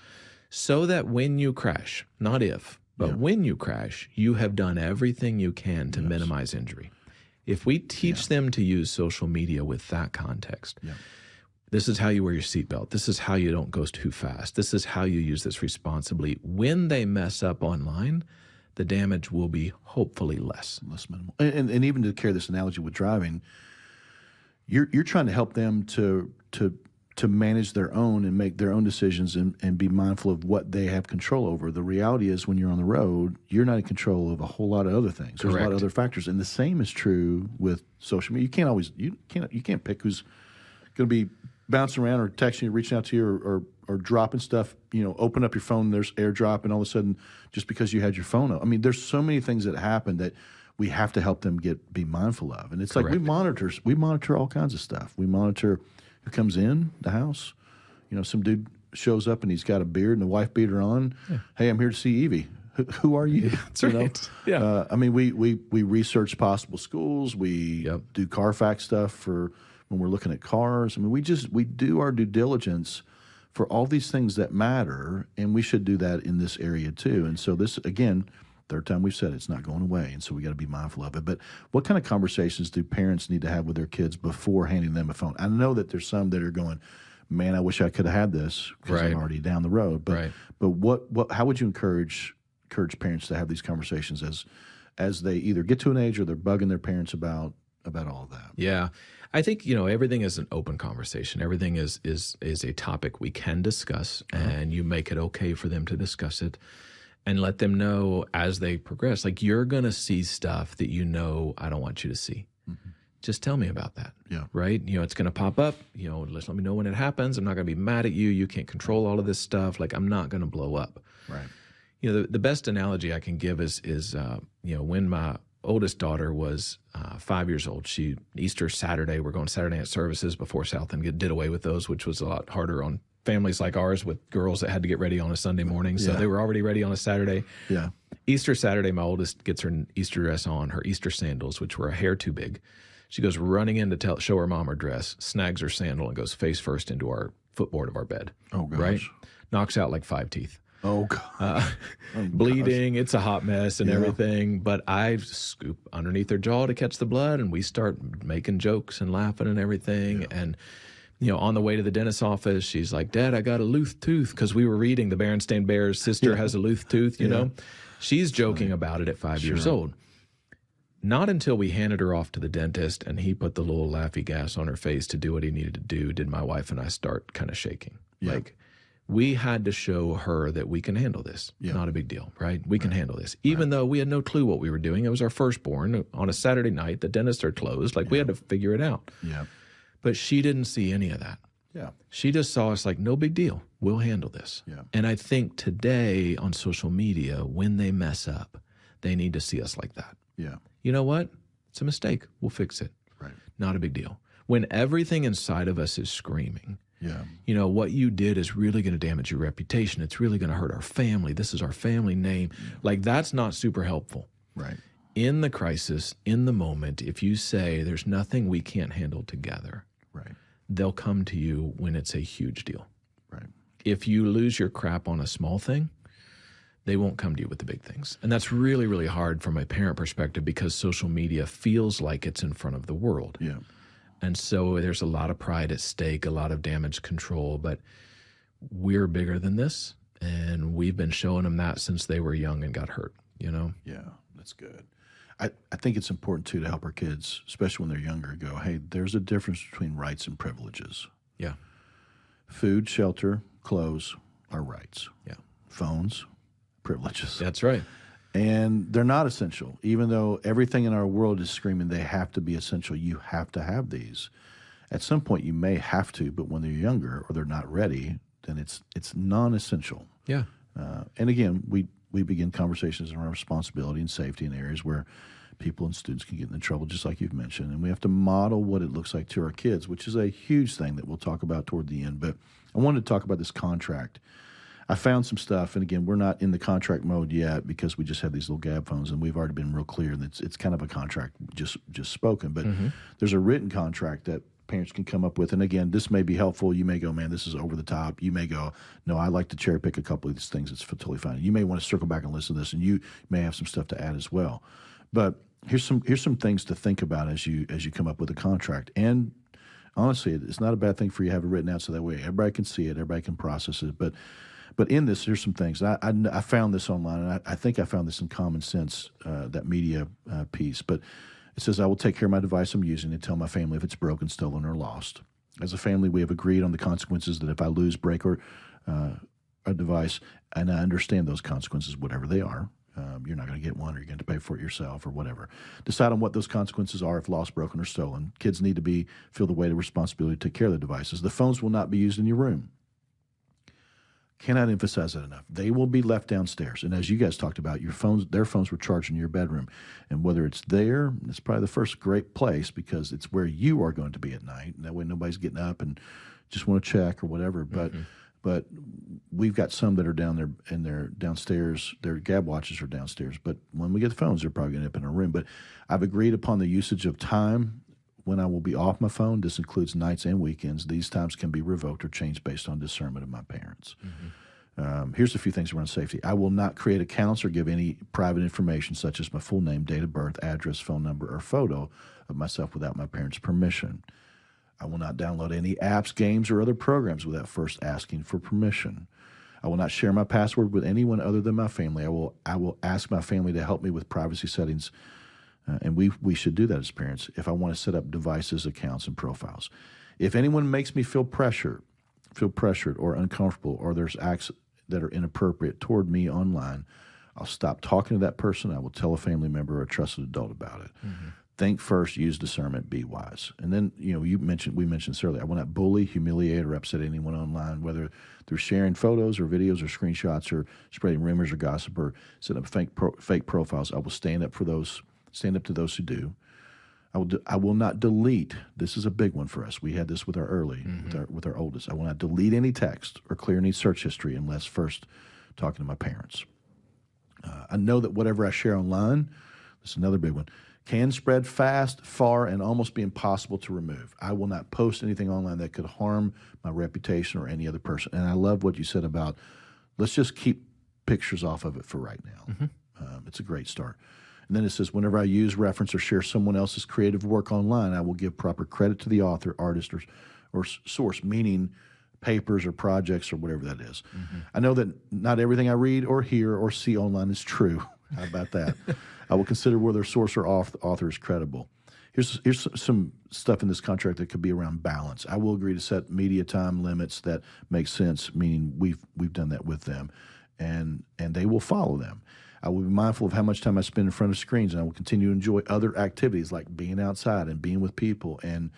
Speaker 2: so that when you crash, not if, but when you crash, you have done everything you can to minimize injury. If we teach them to use social media with that context, this is how you wear your seatbelt. This is how you don't go too fast. This is how you use this responsibly. When they mess up online, the damage will be hopefully less
Speaker 1: minimal. And even to carry this analogy with driving, you're trying to help them to manage their own and make their own decisions and be mindful of what they have control over. The reality is, when you're on the road, you're not in control of a whole lot of other things. There's a lot of other factors, and the same is true with social media. You can't pick who's going to be bouncing around or texting you, reaching out to you, or dropping stuff. Open up your phone, there's AirDrop, and all of a sudden, just because you had your phone up. I mean, there's so many things that happen that we have to help them be mindful of. And it's like we monitor all kinds of stuff. We monitor who comes in the house. Some dude shows up and he's got a beard and a wife beater on. Hey, I'm here to see Evie. Who are you?
Speaker 2: That's right.
Speaker 1: I mean, we research possible schools. We do Carfax stuff for when we're looking at cars. I mean, we do our due diligence for all these things that matter, and we should do that in this area too. And so this, again, third time we've said it's not going away, and so we got to be mindful of it. But what kind of conversations do parents need to have with their kids before handing them a phone? I know that there's some that are going, man, I wish I could have had this because I'm already down the road. But how would you encourage parents to have these conversations as they either get to an age or they're bugging their parents about all of that?
Speaker 2: Yeah. I think, everything is an open conversation. Everything is a topic we can discuss, and you make it okay for them to discuss it and let them know as they progress. Like, you're going to see stuff that I don't want you to see. just tell me about that.
Speaker 1: Yeah.
Speaker 2: Right? It's going to pop up. Let me know when it happens. I'm not going to be mad at you. You can't control all of this stuff. Like, I'm not going to blow up.
Speaker 1: Right.
Speaker 2: The best analogy I can give is when my oldest daughter was 5 years old, Easter Saturday, we're going Saturday night services before Southend did away with those, which was a lot harder on families like ours with girls that had to get ready on a Sunday morning. So they were already ready on a Saturday.
Speaker 1: Yeah.
Speaker 2: Easter Saturday, my oldest gets her Easter dress on, her Easter sandals, which were a hair too big. She goes running in to show her mom her dress, snags her sandal, and goes face first into our footboard of our bed.
Speaker 1: Oh, gosh.
Speaker 2: Right? Knocks out like 5 teeth.
Speaker 1: Oh, God.
Speaker 2: Bleeding. It's a hot mess and everything. But I scoop underneath her jaw to catch the blood, and we start making jokes and laughing and everything. Yeah. And, on the way to the dentist's office, she's like, Dad, I got a loose tooth, because we were reading the Berenstain Bears' sister has a loose tooth, you know. She's joking about it at 5 years old. Not until we handed her off to the dentist and he put the little laughy gas on her face to do what he needed to do did my wife and I start kind of shaking. Yeah. Like, we had to show her that we can handle this. Yeah. Not a big deal, right? We can handle this. Even though we had no clue what we were doing. It was our firstborn on a Saturday night. The dentists are closed. Like, we had to figure it out. Yeah. But she didn't see any of that. Yeah. She just saw us like, no big deal. We'll handle this. Yeah. And I think today on social media, when they mess up, they need to see us like that. Yeah. You know what? It's a mistake. We'll fix it. Right. Not a big deal. When everything inside of us is screaming, what you did is really going to damage your reputation. It's really going to hurt our family. This is our family name. Like, that's not super helpful. Right. In the crisis, in the moment, if you say there's nothing we can't handle together, they'll come to you when it's a huge deal. Right. If you lose your crap on a small thing, they won't come to you with the big things. And that's really, really hard from a parent perspective, because social media feels like it's in front of the world. Yeah. And so there's a lot of pride at stake, a lot of damage control, but we're bigger than this, and we've been showing them that since they were young and got hurt, Yeah,
Speaker 1: that's good. I think it's important, too, to help our kids, especially when they're younger, go, hey, there's a difference between rights and privileges. Yeah. Food, shelter, clothes are rights. Yeah. Phones, privileges.
Speaker 2: That's right.
Speaker 1: And they're not essential. Even though everything in our world is screaming they have to be essential, you have to have these. At some point you may have to, but when they're younger or they're not ready, then it's non-essential. Yeah. And again, we begin conversations around responsibility and safety in areas where people and students can get into trouble, just like you've mentioned. And we have to model what it looks like to our kids, which is a huge thing that we'll talk about toward the end. But I wanted to talk about this contract. I found some stuff, and again, we're not in the contract mode yet because we just have these little gab phones, and we've already been real clear that it's kind of a contract just spoken. But there's a written contract that parents can come up with. And again, this may be helpful. You may go, man, this is over the top. You may go, no, I like to cherry pick a couple of these things. It's totally fine. You may want to circle back and listen to this, and you may have some stuff to add as well. But here's some things to think about as you come up with a contract. And honestly, it's not a bad thing for you to have it written out so that way everybody can see it, everybody can process it. But in this, here's some things. I found this online, and I think I found this in Common Sense, that media piece. But it says, I will take care of my device I'm using and tell my family if it's broken, stolen, or lost. As a family, we have agreed on the consequences that if I lose, break, or a device, and I understand those consequences, whatever they are. You're not going to get one, or you're going to pay for it yourself, or whatever. Decide on what those consequences are if lost, broken, or stolen. Kids need to feel the weight of responsibility to take care of the devices. The phones will not be used in your room. Cannot emphasize that enough. They will be left downstairs. And as you guys talked about, their phones were charged in your bedroom. And whether it's there, it's probably the first great place because it's where you are going to be at night. And that way nobody's getting up and just want to check or whatever. But we've got some that are down there and they're downstairs. Their gab watches are downstairs. But when we get the phones, they're probably going to end up in our room. But I've agreed upon the usage of time when I will be off my phone. This includes nights and weekends. These times can be revoked or changed based on discernment of my parents. Here's a few things around safety. I will not create accounts or give any private information such as my full name, date of birth, address, phone number, or photo of myself without my parents' permission. I will not download any apps, games, or other programs without first asking for permission. I will not share my password with anyone other than my family. I will ask my family to help me with privacy settings, and we should do that as parents if I want to set up devices, accounts, and profiles. If anyone makes me feel pressured or uncomfortable, or there's acts that are inappropriate toward me online, I'll stop talking to that person. I will tell a family member or a trusted adult about it. Think first, use discernment, be wise. And then, we mentioned this earlier. I will not bully, humiliate, or upset anyone online, whether through sharing photos or videos or screenshots or spreading rumors or gossip or setting up fake profiles. I will stand up to those who do. I will not delete. This is a big one for us. We had this with our with our oldest. I will not delete any text or clear any search history unless first talking to my parents. I know that whatever I share online, this is another big one, can spread fast, far, and almost be impossible to remove. I will not post anything online that could harm my reputation or any other person. And I love what you said about let's just keep pictures off of it for right now. It's a great start. And then it says, whenever I use, reference, or share someone else's creative work online, I will give proper credit to the author, artist, or source, meaning papers or projects or whatever that is. I know that not everything I read or hear or see online is true. How about that? I will consider whether source or author is credible. Here's some stuff in this contract that could be around balance. I will agree to set media time limits that make sense, meaning we've done that with them, and they will follow them. I will be mindful of how much time I spend in front of screens, and I will continue to enjoy other activities like being outside and being with people and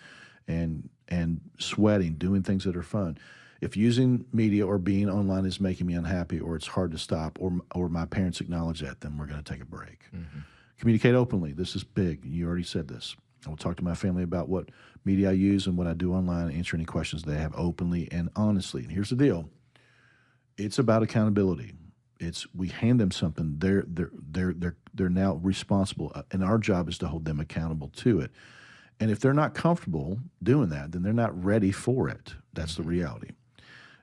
Speaker 1: sweating, doing things that are fun. If using media or being online is making me unhappy or it's hard to stop or my parents acknowledge that, then we're going to take a break. Communicate openly. This is big. You already said this. I will talk to my family about what media I use and what I do online, answer any questions they have openly and honestly. And here's the deal. It's about accountability. We hand them something. They're now responsible, and our job is to hold them accountable to it. And if they're not comfortable doing that, then they're not ready for it. That's the reality.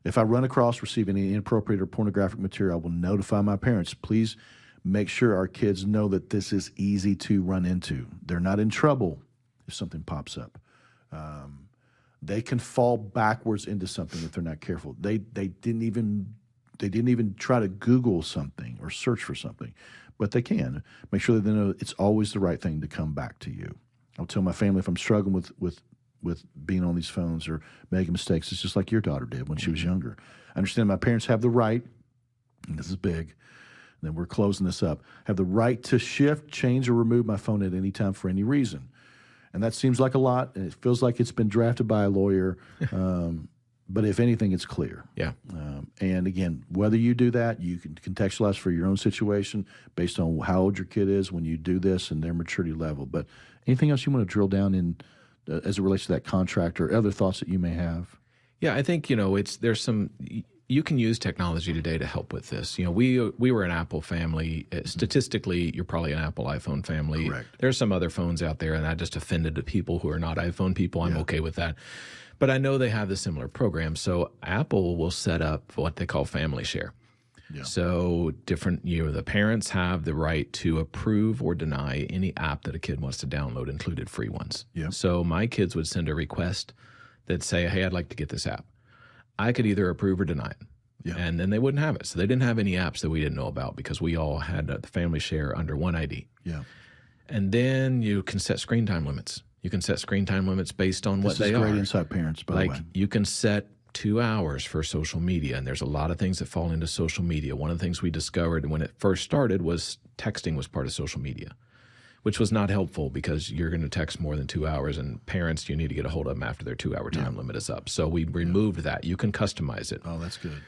Speaker 1: If I run across, receive any inappropriate or pornographic material, I will notify my parents. Please make sure our kids know that this is easy to run into. They're not in trouble if something pops up. They can fall backwards into something if they're not careful. They didn't even try to Google something or search for something, but they can. Make sure that they know it's always the right thing to come back to you. I'll tell my family if I'm struggling with being on these phones or making mistakes. It's just like your daughter did when she was younger. I understand my parents have the right, and this is big, and then we're closing this up, have the right to shift, change, or remove my phone at any time for any reason. And that seems like a lot, and it feels like it's been drafted by a lawyer. But if anything, it's clear.
Speaker 2: Yeah.
Speaker 1: And again, whether you do that, you can contextualize for your own situation based on how old your kid is when you do this and their maturity level. But anything else you want to drill down in as it relates to that contract or other thoughts that you may have?
Speaker 2: Yeah, I think, you can use technology today to help with this. We were an Apple family. Statistically, you're probably an Apple iPhone family.
Speaker 1: Correct.
Speaker 2: There's some other phones out there, and I just offended the people who are not iPhone people. I'm okay with that. But I know they have the similar program. So Apple will set up what they call family share. Yeah. So the parents have the right to approve or deny any app that a kid wants to download, included free ones.
Speaker 1: Yeah.
Speaker 2: So my kids would send a request that say, hey, I'd like to get this app. I could either approve or deny it. Yeah. And then they wouldn't have it. So they didn't have any apps that we didn't know about because we all had the family share under one ID.
Speaker 1: Yeah.
Speaker 2: And then you can set screen time limits. You can set screen time limits based on what they are.
Speaker 1: This is great insight, parents, by the way.
Speaker 2: You can set 2 hours for social media, and there's a lot of things that fall into social media. One of the things we discovered when it first started was texting was part of social media, which was not helpful because you're going to text more than 2 hours, and parents, you need to get a hold of them after their 2 hour time limit is up. So we removed that. You can customize it.
Speaker 1: Oh, that's good.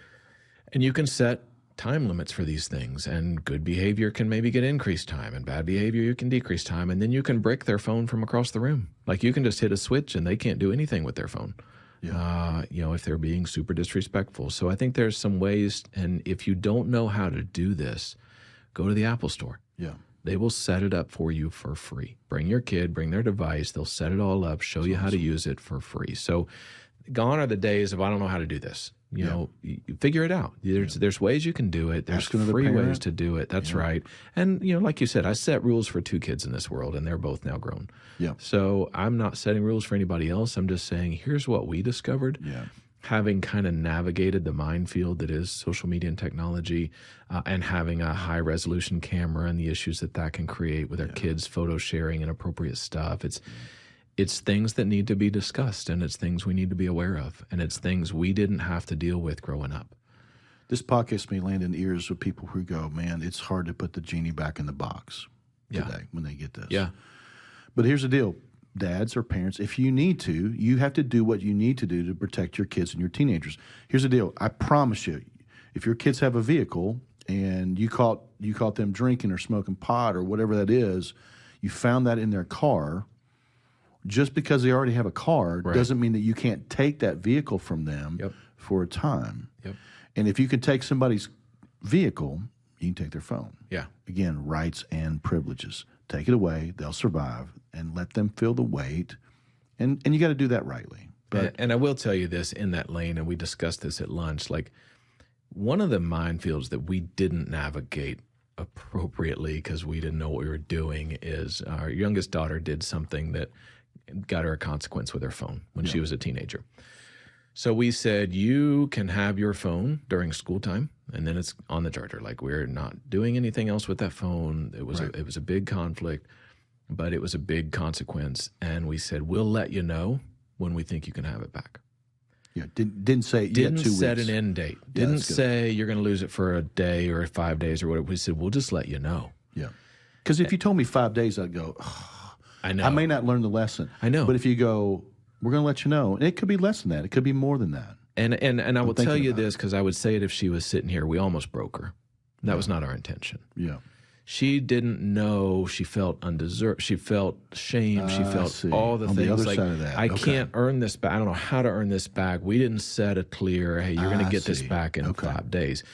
Speaker 2: And you can set time limits for these things, and good behavior can maybe get increased time, and bad behavior you can decrease time, and then you can brick their phone from across the room. Like you can just hit a switch and they can't do anything with their phone. Yeah. If they're being super disrespectful. So I think there's some ways, and if you don't know how to do this, go to the Apple Store.
Speaker 1: Yeah.
Speaker 2: They will set it up for you for free. Bring your kid, bring their device, they'll set it all up, show you how to use it for free. So gone are the days of I don't know how to do this. You figure it out. There's ways you can do it. There's free ways to do it. That's right. And, like you said, I set rules for 2 kids in this world, and they're both now grown.
Speaker 1: Yeah.
Speaker 2: So I'm not setting rules for anybody else. I'm just saying, here's what we discovered. Yeah. Having kind of navigated the minefield that is social media and technology, and having a high-resolution camera and the issues that can create with our kids' photo sharing and inappropriate stuff. It's things that need to be discussed, and it's things we need to be aware of, and it's things we didn't have to deal with growing up.
Speaker 1: This podcast may land in ears of people who go, man, it's hard to put the genie back in the box today when they get this.
Speaker 2: Yeah.
Speaker 1: But here's the deal, dads or parents, if you need to, you have to do what you need to do to protect your kids and your teenagers. Here's the deal. I promise you, if your kids have a vehicle and you caught them drinking or smoking pot or whatever that is, you found that in their car, just because they already have a car doesn't mean that you can't take that vehicle from them for a time.
Speaker 2: Yep.
Speaker 1: And if you can take somebody's vehicle, you can take their phone.
Speaker 2: Yeah.
Speaker 1: Again, rights and privileges. Take it away, they'll survive, and let them feel the weight. And you got to do that rightly. But
Speaker 2: and I will tell you this in that lane, and we discussed this at lunch, like one of the minefields that we didn't navigate appropriately because we didn't know what we were doing is our youngest daughter did something that got her a consequence with her phone when she was a teenager. So we said, you can have your phone during school time, and then it's on the charger. Like, we're not doing anything else with that phone. It was a big conflict, but it was a big consequence. And we said, we'll let you know when we think you can have it back.
Speaker 1: Yeah, didn't say
Speaker 2: didn't
Speaker 1: 2
Speaker 2: set
Speaker 1: weeks.
Speaker 2: an end date. Didn't say you're going to lose it for a day or 5 days or whatever. We said, we'll just let you know.
Speaker 1: Yeah. Because if you told me 5 days, I'd go, oh,
Speaker 2: I know.
Speaker 1: I may not learn the lesson.
Speaker 2: I know.
Speaker 1: But if you go, we're going to let you know, and it could be less than that. It could be more than that.
Speaker 2: And I will tell you this, because I would say it if she was sitting here. We almost broke her. That was not our intention.
Speaker 1: Yeah.
Speaker 2: She didn't know. She felt undeserved. She felt shame. She felt all the
Speaker 1: On
Speaker 2: things.
Speaker 1: the other
Speaker 2: like,
Speaker 1: side of that.
Speaker 2: I can't earn this back. I don't know how to earn this back. We didn't set a clear, hey, you're going to get this back in 5 days.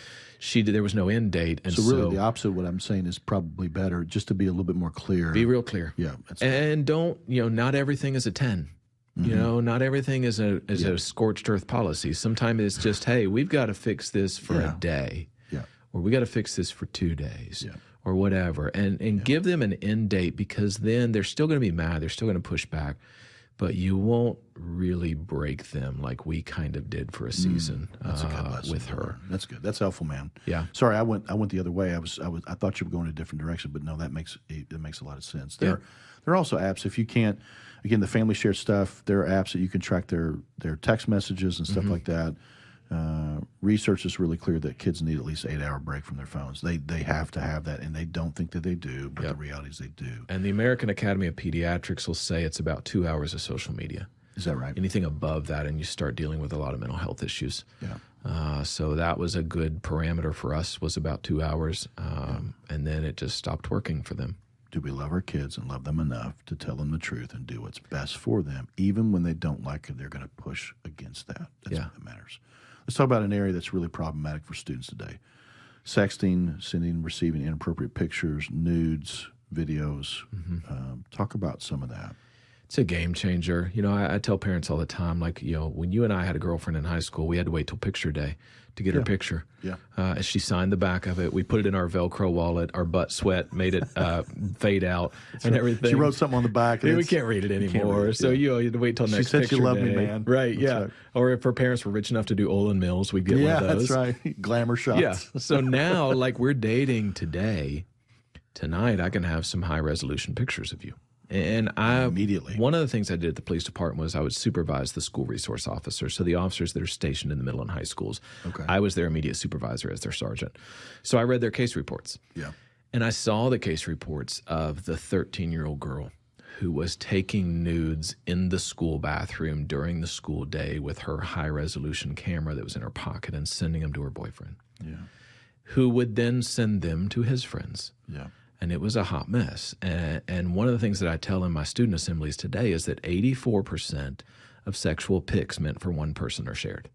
Speaker 2: There was no end date. And
Speaker 1: so really the opposite of what I'm saying is probably better, just to be a little bit more clear.
Speaker 2: Be real clear.
Speaker 1: Yeah.
Speaker 2: And don't, not everything is a 10. Not everything is a scorched earth policy. Sometimes it's just, hey, we've got to fix this for a day.
Speaker 1: Yeah.
Speaker 2: Or we got to fix this for 2 days. Yeah. Or whatever. And give them an end date, because then they're still going to be mad. They're still going to push back. But you won't really break them like we kind of did for a season
Speaker 1: that's a good lesson
Speaker 2: with her.
Speaker 1: That's good. That's helpful, man.
Speaker 2: Yeah.
Speaker 1: Sorry, I went the other way. I thought you were going a different direction, but no, that makes a lot of sense. There are also apps if you can't. Again, the family share stuff. There are apps that you can track their text messages and stuff like that. Research is really clear that kids need at least 8-hour break from their phones. They have to have that, and they don't think that they do, but the reality is they do.
Speaker 2: And the American Academy of Pediatrics will say it's about 2 hours of social media.
Speaker 1: Is that right?
Speaker 2: Anything above that, and you start dealing with a lot of mental health issues.
Speaker 1: Yeah.
Speaker 2: So that was a good parameter for us, was about 2 hours, and then it just stopped working for them.
Speaker 1: Do we love our kids and love them enough to tell them the truth and do what's best for them, even when they don't like it? They're going to push against that. That's what matters. Let's talk about an area that's really problematic for students today. Sexting, sending and receiving inappropriate pictures, nudes, videos. Talk about some of that.
Speaker 2: It's a game changer. I tell parents all the time, like, when you and I had a girlfriend in high school, we had to wait till picture day to get her picture. Yeah. She signed the back of it. We put it in our Velcro wallet. Our butt sweat made it fade out and everything.
Speaker 1: She wrote something on the back.
Speaker 2: We can't read it anymore. Read it, so you had to wait till next picture day.
Speaker 1: She said she loved me, man.
Speaker 2: Right,
Speaker 1: that's right.
Speaker 2: Or if her parents were rich enough to do Olin Mills, we'd get one of those.
Speaker 1: Yeah, that's right. Glamour shots.
Speaker 2: Yeah. So now, like, we're dating today. Tonight, I can have some high-resolution pictures of you. And
Speaker 1: immediately.
Speaker 2: One of the things I did at the police department was I would supervise the school resource officers, so the officers that are stationed in the middle and high schools.
Speaker 1: Okay.
Speaker 2: I was their immediate supervisor as their sergeant. So I read their case reports.
Speaker 1: Yeah.
Speaker 2: And I saw the case reports of the 13-year-old girl who was taking nudes in the school bathroom during the school day with her high-resolution camera that was in her pocket and sending them to her boyfriend.
Speaker 1: Yeah.
Speaker 2: Who would then send them to his friends.
Speaker 1: Yeah.
Speaker 2: And it was a hot mess. And one of the things that I tell in my student assemblies today is that 84% of sexual pics meant for one person are shared.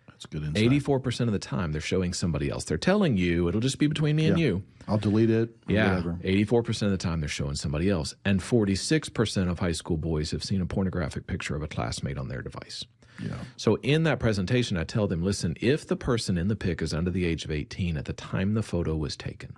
Speaker 1: That's good insight.
Speaker 2: 84% of the time they're showing somebody else. They're telling you it'll just be between me and you.
Speaker 1: I'll delete it.
Speaker 2: Whatever. 84% of the time they're showing somebody else. And 46% of high school boys have seen a pornographic picture of a classmate on their device.
Speaker 1: Yeah.
Speaker 2: So in that presentation, I tell them, listen, if the person in the pic is under the age of 18 at the time the photo was taken,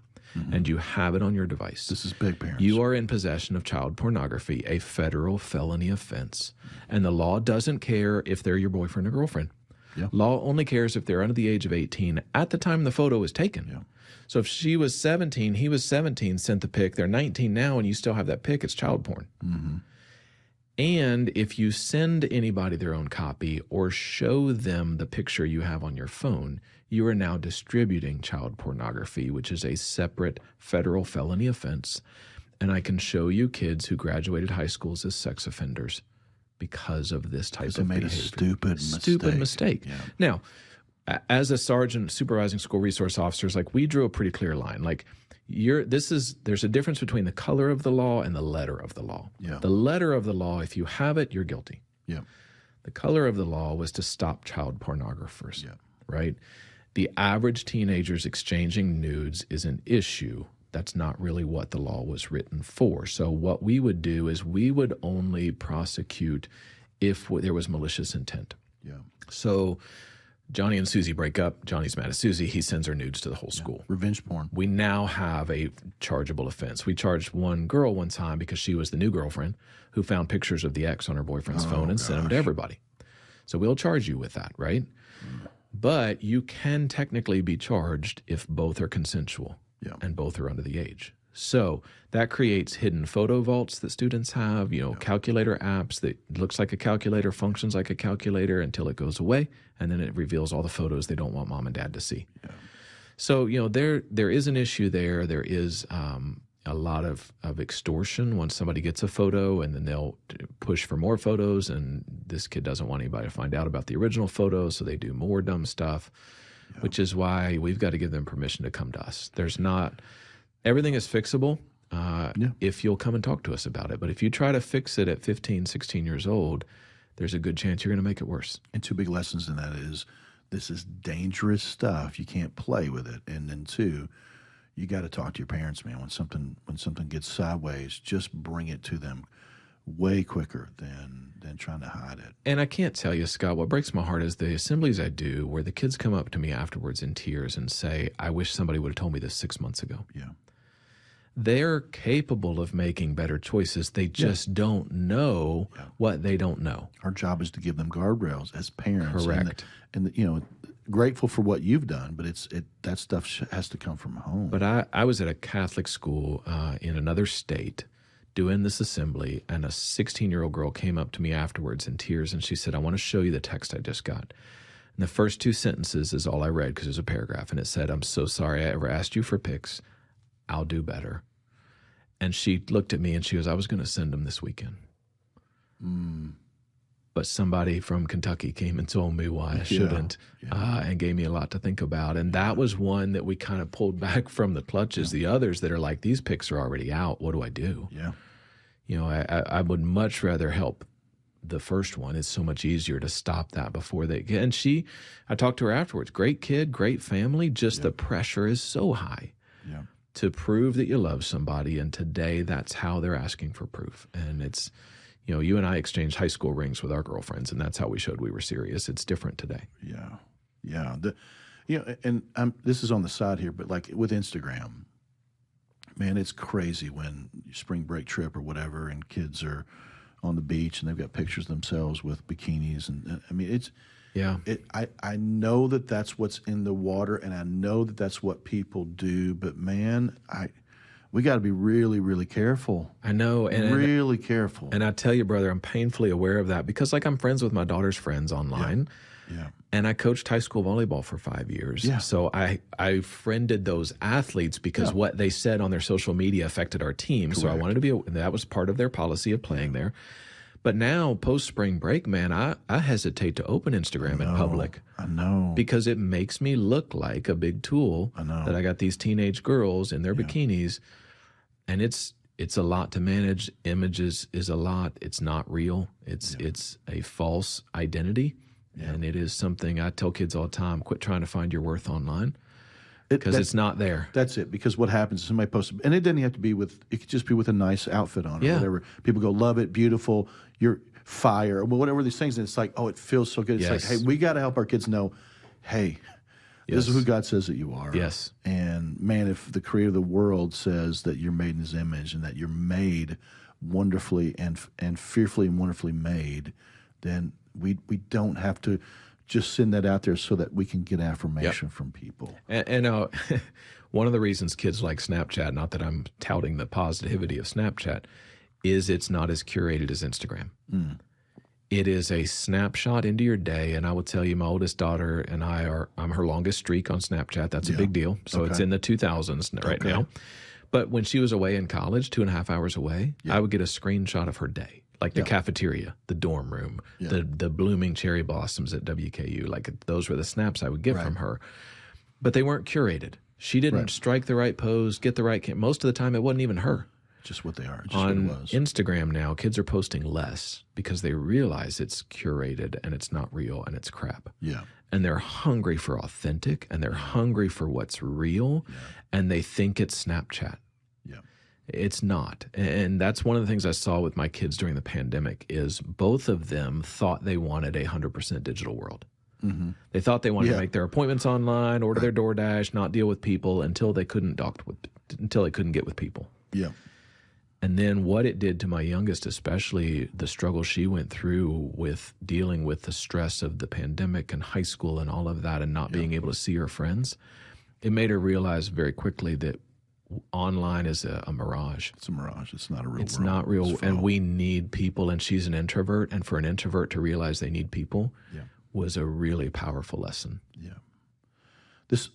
Speaker 2: and you have it on your device.
Speaker 1: This is big, parents.
Speaker 2: You are in possession of child pornography, a federal felony offense. And the law doesn't care if they're your boyfriend or girlfriend.
Speaker 1: Yeah.
Speaker 2: Law only cares if they're under the age of 18 at the time the photo was taken.
Speaker 1: Yeah.
Speaker 2: So if she was 17, he was 17, sent the pic, they're 19 now, and you still have that pic, it's child porn. And if you send anybody their own copy or show them the picture you have on your phone, you are now distributing child pornography, which is a separate federal felony offense. And I can show you kids who graduated high schools as sex offenders because of this type of behavior.
Speaker 1: They made a stupid mistake.
Speaker 2: Yeah. Now, as a sergeant supervising school resource officers, like, we drew a pretty clear line. Like, there's a difference between the color of the law and the letter of the law.
Speaker 1: Yeah.
Speaker 2: The letter of the law, if you have it, you're guilty.
Speaker 1: Yeah.
Speaker 2: The color of the law was to stop child pornographers.
Speaker 1: Yeah.
Speaker 2: Right? The average teenagers exchanging nudes is an issue. That's not really what the law was written for. So what we would do is we would only prosecute if there was malicious intent.
Speaker 1: Yeah.
Speaker 2: So Johnny and Susie break up. Johnny's mad at Susie. He sends her nudes to the whole school.
Speaker 1: Revenge porn.
Speaker 2: We now have a chargeable offense. We charged one girl one time because she was the new girlfriend who found pictures of the ex on her boyfriend's phone and sent them to everybody. So we'll charge you with that, right? But you can technically be charged if both are consensual and both are under the age. So that creates hidden photo vaults that students have, calculator apps that looks like a calculator, functions like a calculator until it goes away, and then it reveals all the photos they don't want mom and dad to see. Yeah. So, there is an issue there. There is a lot of extortion once somebody gets a photo, and then they'll push for more photos, and this kid doesn't want anybody to find out about the original photo, so they do more dumb stuff, which is why we've got to give them permission to come to us. Everything is fixable if you'll come and talk to us about it. But if you try to fix it at 15, 16 years old, there's a good chance you're going to make it worse.
Speaker 1: And two big lessons in that is this is dangerous stuff. You can't play with it. And then two, you got to talk to your parents, man. When something gets sideways, just bring it to them way quicker than trying to hide it.
Speaker 2: And I can't tell you, Scott, what breaks my heart is the assemblies I do where the kids come up to me afterwards in tears and say, I wish somebody would have told me this 6 months ago.
Speaker 1: Yeah.
Speaker 2: They're capable of making better choices. They just don't know what they don't know.
Speaker 1: Our job is to give them guardrails as parents.
Speaker 2: Correct.
Speaker 1: And grateful for what you've done, but that stuff has to come from home.
Speaker 2: But I was at a Catholic school in another state doing this assembly, and a 16-year-old girl came up to me afterwards in tears, and she said, I want to show you the text I just got. And the first two sentences is all I read because it was a paragraph, and it said, I'm so sorry I ever asked you for pics. I'll do better. And she looked at me and she goes, I was going to send them this weekend. But somebody from Kentucky came and told me why I shouldn't and gave me a lot to think about. And that was one that we kind of pulled back from the clutches. The others that are like, these pics are already out. What do I do?
Speaker 1: Yeah.
Speaker 2: I would much rather help the first one. It's so much easier to stop that before they get. And I talked to her afterwards. Great kid, great family. Just the pressure is so high.
Speaker 1: Yeah.
Speaker 2: To prove that you love somebody, and today that's how they're asking for proof. And it's, you and I exchanged high school rings with our girlfriends, and that's how we showed we were serious. It's different today.
Speaker 1: Yeah. And this is on the side here, but like with Instagram, man, it's crazy when spring break trip or whatever, and kids are on the beach and they've got pictures of themselves with bikinis, and I mean it's.
Speaker 2: Yeah,
Speaker 1: I know that that's what's in the water, and I know that that's what people do. But man, we got to be really, really careful.
Speaker 2: I know, and
Speaker 1: really careful.
Speaker 2: And I tell you, brother, I'm painfully aware of that because, like, I'm friends with my daughter's friends online.
Speaker 1: Yeah.
Speaker 2: And I coached high school volleyball for 5 years.
Speaker 1: Yeah.
Speaker 2: So I friended those athletes because what they said on their social media affected our team. Correct. So I wanted to be that was part of their policy of playing there. But now, post-spring break, man, I hesitate to open Instagram in public.
Speaker 1: I know.
Speaker 2: Because it makes me look like a big tool.
Speaker 1: I know.
Speaker 2: That I got these teenage girls in their bikinis. And it's a lot to manage. Images is a lot. It's not real. It's a false identity. Yeah. And it is something I tell kids all the time, quit trying to find your worth online. Because it's not there.
Speaker 1: That's it. Because what happens is somebody posts, and it doesn't have to be it could just be with a nice outfit on or whatever. People go, love it, beautiful, you're fire, or whatever these things. And it's like, oh, it feels so good. It's like, hey, we got to help our kids know, hey, this is who God says that you are.
Speaker 2: Yes.
Speaker 1: And man, if the creator of the world says that you're made in his image and that you're made wonderfully and fearfully and wonderfully made, then we don't have to just send that out there so that we can get affirmation from people.
Speaker 2: And one of the reasons kids like Snapchat, not that I'm touting the positivity of Snapchat, is it's not as curated as Instagram. It is a snapshot into your day, and I will tell you, my oldest daughter and I'm her longest streak on Snapchat. That's a big deal. So it's in the 2000s right now. But when she was away in college, 2.5 hours away, I would get a screenshot of her day. Like the cafeteria, the dorm room, the blooming cherry blossoms at WKU. Like those were the snaps I would get from her. But they weren't curated. She didn't strike the right pose, get the right most of the time, it wasn't even her.
Speaker 1: Just what they are. Just
Speaker 2: On
Speaker 1: what it was.
Speaker 2: Instagram now, kids are posting less because they realize it's curated and it's not real and it's crap.
Speaker 1: Yeah.
Speaker 2: And they're hungry for authentic and they're hungry for what's real and they think it's Snapchat.
Speaker 1: Yeah.
Speaker 2: It's not. And that's one of the things I saw with my kids during the pandemic is both of them thought they wanted a 100% digital world. Mm-hmm. They thought they wanted to make their appointments online, order their DoorDash, not deal with people until they couldn't get with people.
Speaker 1: Yeah.
Speaker 2: And then what it did to my youngest, especially the struggle she went through with dealing with the stress of the pandemic and high school and all of that and not being able to see her friends, it made her realize very quickly that online is a mirage.
Speaker 1: It's a mirage. It's not a real world.
Speaker 2: It's not real. And we need people. And she's an introvert. And for an introvert to realize they need people was a really powerful lesson.
Speaker 1: Yeah. This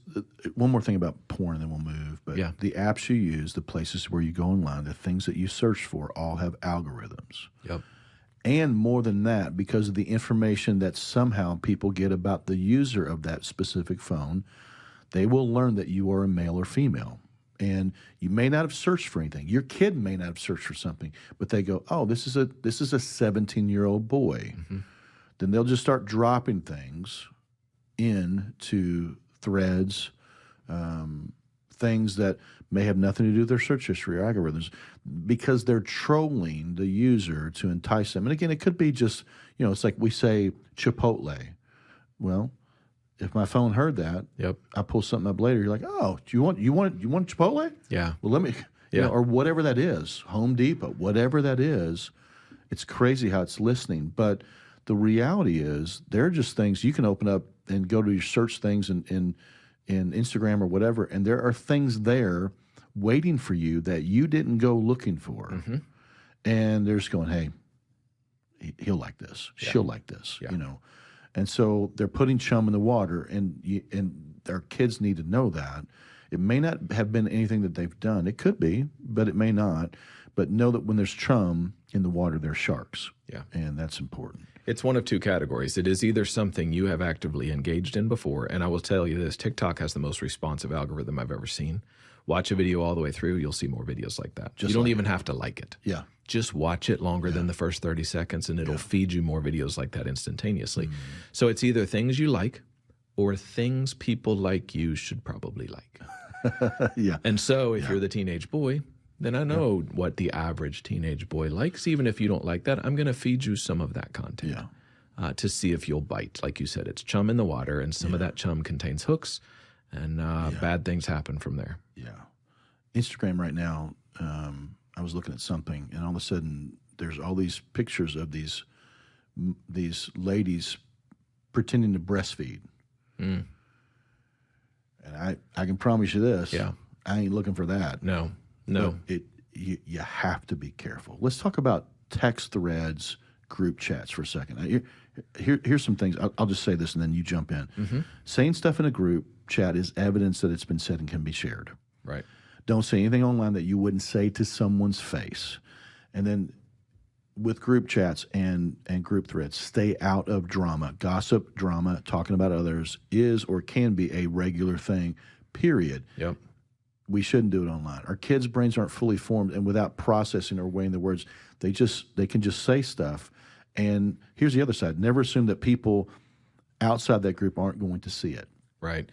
Speaker 1: one more thing about porn, and then we'll move. But the apps you use, the places where you go online, the things that you search for, all have algorithms.
Speaker 2: Yep.
Speaker 1: And more than that, because of the information that somehow people get about the user of that specific phone, they will learn that you are a male or female. And you may not have searched for anything. Your kid may not have searched for something, but they go, "Oh, this is a 17-year-old boy." Mm-hmm. Then they'll just start dropping things into threads, things that may have nothing to do with their search history or algorithms, because they're trolling the user to entice them. And again, it could be just, it's like we say Chipotle. Well, if my phone heard that, I pull something up later. You're like, "Oh, do you want Chipotle?"
Speaker 2: Yeah.
Speaker 1: Well, let me, or whatever that is, Home Depot, whatever that is. It's crazy how it's listening, but the reality is there are just things you can open up and go to your search things in Instagram or whatever, and there are things there waiting for you that you didn't go looking for. Mm-hmm. And they're just going, "Hey, he'll like this. She'll like this," And so they're putting chum in the water, and our kids need to know that. It may not have been anything that they've done. It could be, but it may not. But know that when there's chum in the water, there's sharks.
Speaker 2: Yeah.
Speaker 1: And that's important.
Speaker 2: It's one of two categories. It is either something you have actively engaged in before, and I will tell you this, TikTok has the most responsive algorithm I've ever seen. Watch a video all the way through, you'll see more videos like that. You don't even have to like it.
Speaker 1: Yeah.
Speaker 2: Just watch it longer than the first 30 seconds, and it'll feed you more videos like that instantaneously. Mm. So it's either things you like or things people like you should probably like. And so if you're the teenage boy, then I know what the average teenage boy likes. Even if you don't like that, I'm going to feed you some of that content to see if you'll bite. Like you said, it's chum in the water, and some of that chum contains hooks, and bad things happen from there.
Speaker 1: Yeah. Instagram right now, I was looking at something, and all of a sudden there's all these pictures of these ladies pretending to breastfeed. Mm. And I can promise you this. Yeah. I ain't looking for that.
Speaker 2: No.
Speaker 1: You have to be careful. Let's talk about text threads, group chats for a second. Here's some things. I'll just say this and then you jump in. Mm-hmm. Saying stuff in a group chat is evidence that it's been said and can be shared.
Speaker 2: Right.
Speaker 1: Don't say anything online that you wouldn't say to someone's face. And then with group chats and group threads, stay out of drama. Gossip, drama, talking about others is or can be a regular thing, period.
Speaker 2: Yep.
Speaker 1: We shouldn't do it online. Our kids' brains aren't fully formed, and without processing or weighing the words, they can just say stuff. And here's the other side. Never assume that people outside that group aren't going to see it.
Speaker 2: Right.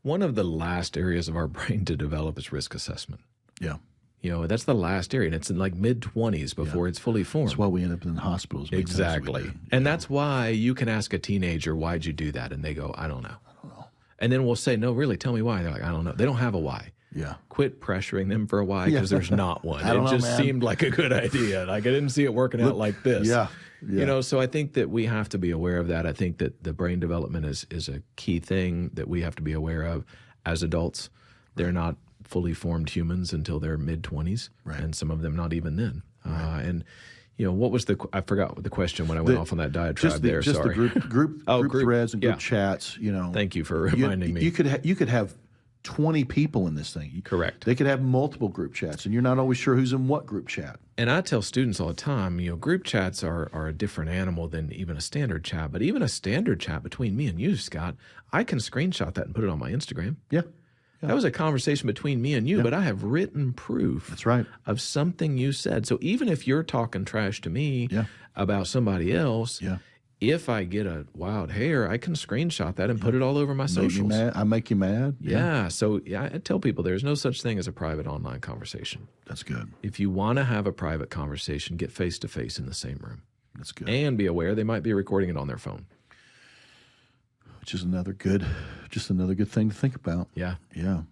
Speaker 2: One of the last areas of our brain to develop is risk assessment.
Speaker 1: Yeah.
Speaker 2: That's the last area, and it's in like mid-20s before it's fully formed.
Speaker 1: That's why we end up in hospitals.
Speaker 2: Exactly. And that's why you can ask a teenager, "Why'd you do that?" And they go, "I don't know." And then we'll say, "No, really, tell me why." And they're like, "I don't know." They don't have a why.
Speaker 1: Yeah.
Speaker 2: Quit pressuring them for a why, because there's not one. It just seemed like a good idea. Like I didn't see it working out like this.
Speaker 1: Yeah.
Speaker 2: So I think that we have to be aware of that. I think that the brain development is a key thing that we have to be aware of as adults. They're not fully formed humans until their mid-20s, and some of them not even then. And what was I forgot the question when I went off on that diatribe there.
Speaker 1: Sorry. The group threads and group chats.
Speaker 2: Thank you for reminding me.
Speaker 1: You could have 20 people in this thing.
Speaker 2: Correct.
Speaker 1: They could have multiple group chats, and you're not always sure who's in what group chat.
Speaker 2: And I tell students all the time, group chats are a different animal than even a standard chat. But even a standard chat between me and you, Scott, I can screenshot that and put it on my Instagram.
Speaker 1: Yeah.
Speaker 2: That was a conversation between me and you, but I have written proof
Speaker 1: That's right.
Speaker 2: of something you said. So even if you're talking trash to me about somebody else, if I get a wild hair, I can screenshot that and put it all over my socials.
Speaker 1: I make you mad?
Speaker 2: Yeah. So I tell people there's no such thing as a private online conversation.
Speaker 1: That's good.
Speaker 2: If you want to have a private conversation, get face-to-face in the same room.
Speaker 1: That's good.
Speaker 2: And be aware they might be recording it on their phone.
Speaker 1: Which is another good thing to think about.
Speaker 2: Yeah.
Speaker 1: Yeah.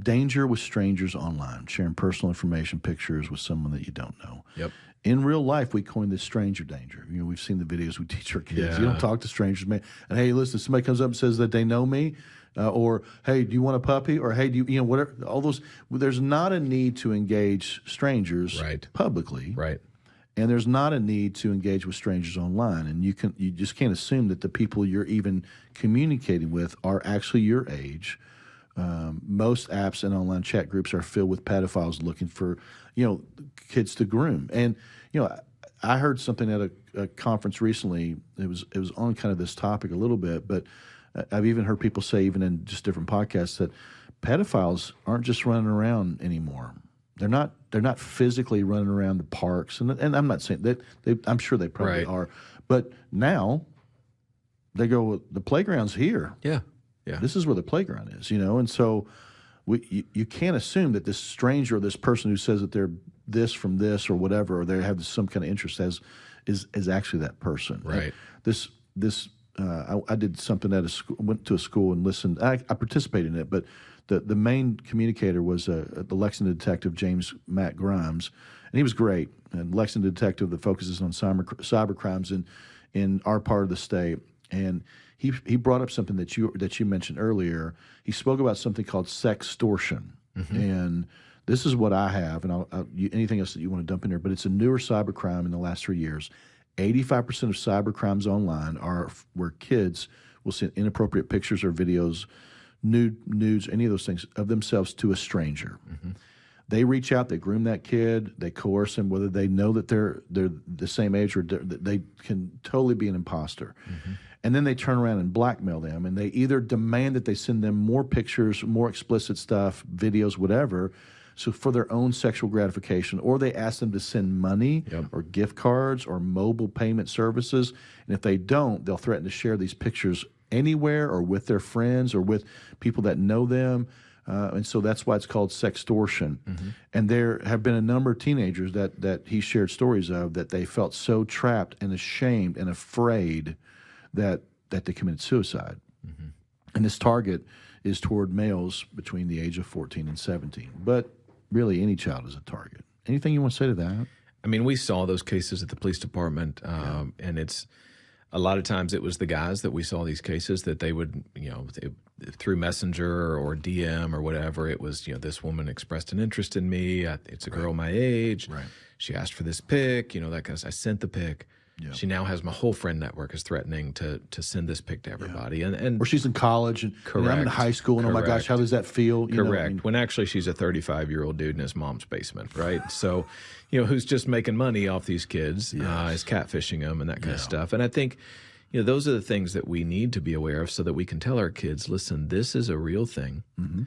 Speaker 1: Danger with strangers online, sharing personal information, pictures with someone that you don't know.
Speaker 2: Yep.
Speaker 1: In real life, we coin this stranger danger. We've seen the videos we teach our kids.
Speaker 2: Yeah.
Speaker 1: You don't talk to strangers, man. And hey, listen, somebody comes up and says that they know me, or hey, do you want a puppy? Or hey, do you whatever. All those. There's not a need to engage strangers publicly.
Speaker 2: Right.
Speaker 1: And there's not a need to engage with strangers online. And you just can't assume that the people you're even communicating with are actually your age. Most apps and online chat groups are filled with pedophiles looking for, kids to groom. And, I heard something at a conference recently. It was on kind of this topic a little bit, but I've even heard people say, even in just different podcasts, that pedophiles aren't just running around anymore. They're not physically running around the parks, and I'm not saying that I'm sure they probably are, but now they go, the playground's here.
Speaker 2: Yeah.
Speaker 1: This is where the playground is, and so you can't assume that this stranger or this person who says that they're this from this or whatever, or they have some kind of interest is actually that person.
Speaker 2: Right.
Speaker 1: I did something at a school, went to a school and listened. I participated in it, but the main communicator was the Lexington detective, James Matt Grimes, and he was great. And Lexington detective that focuses on cyber crimes in our part of the state. And he brought up something that you mentioned earlier. He spoke about something called sextortion. Mm-hmm. And this is what I have, and anything else that you want to dump in there, but it's a newer cyber crime in the last 3 years. 85% of cyber crimes online are where kids will send inappropriate pictures or videos, nudes, any of those things of themselves to a stranger. Mm-hmm. They reach out, they groom that kid, they coerce him, whether they know that they're the same age or they can totally be an imposter. Mm-hmm. And then they turn around and blackmail them, and they either demand that they send them more pictures, more explicit stuff, videos, whatever, so for their own sexual gratification, or they ask them to send money or gift cards or mobile payment services. And if they don't, they'll threaten to share these pictures anywhere or with their friends or with people that know them. And so that's why it's called sextortion. Mm-hmm. And there have been a number of teenagers that he shared stories of that they felt so trapped and ashamed and afraid that they committed suicide. Mm-hmm. And this target is toward males between the age of 14 and 17. But really, any child is a target. Anything you want to say to that?
Speaker 2: I mean, we saw those cases at the police department, and it's a lot of times it was the guys that we saw these cases that they would, through Messenger or DM or whatever, it was, this woman expressed an interest in me. It's a girl my age. Right. She asked for this pic, that kind of stuff. I sent the pic. Yep. She now has my whole friend network is threatening to send this pic to everybody. Yeah. And
Speaker 1: or she's in college and I'm in high school and oh my gosh, how does that feel?
Speaker 2: Correct. When actually she's a 35-year-old dude in his mom's basement, right? So, who's just making money off these kids, is catfishing them and that kind of stuff. And I think, those are the things that we need to be aware of so that we can tell our kids, listen, this is a real thing. Mm-hmm.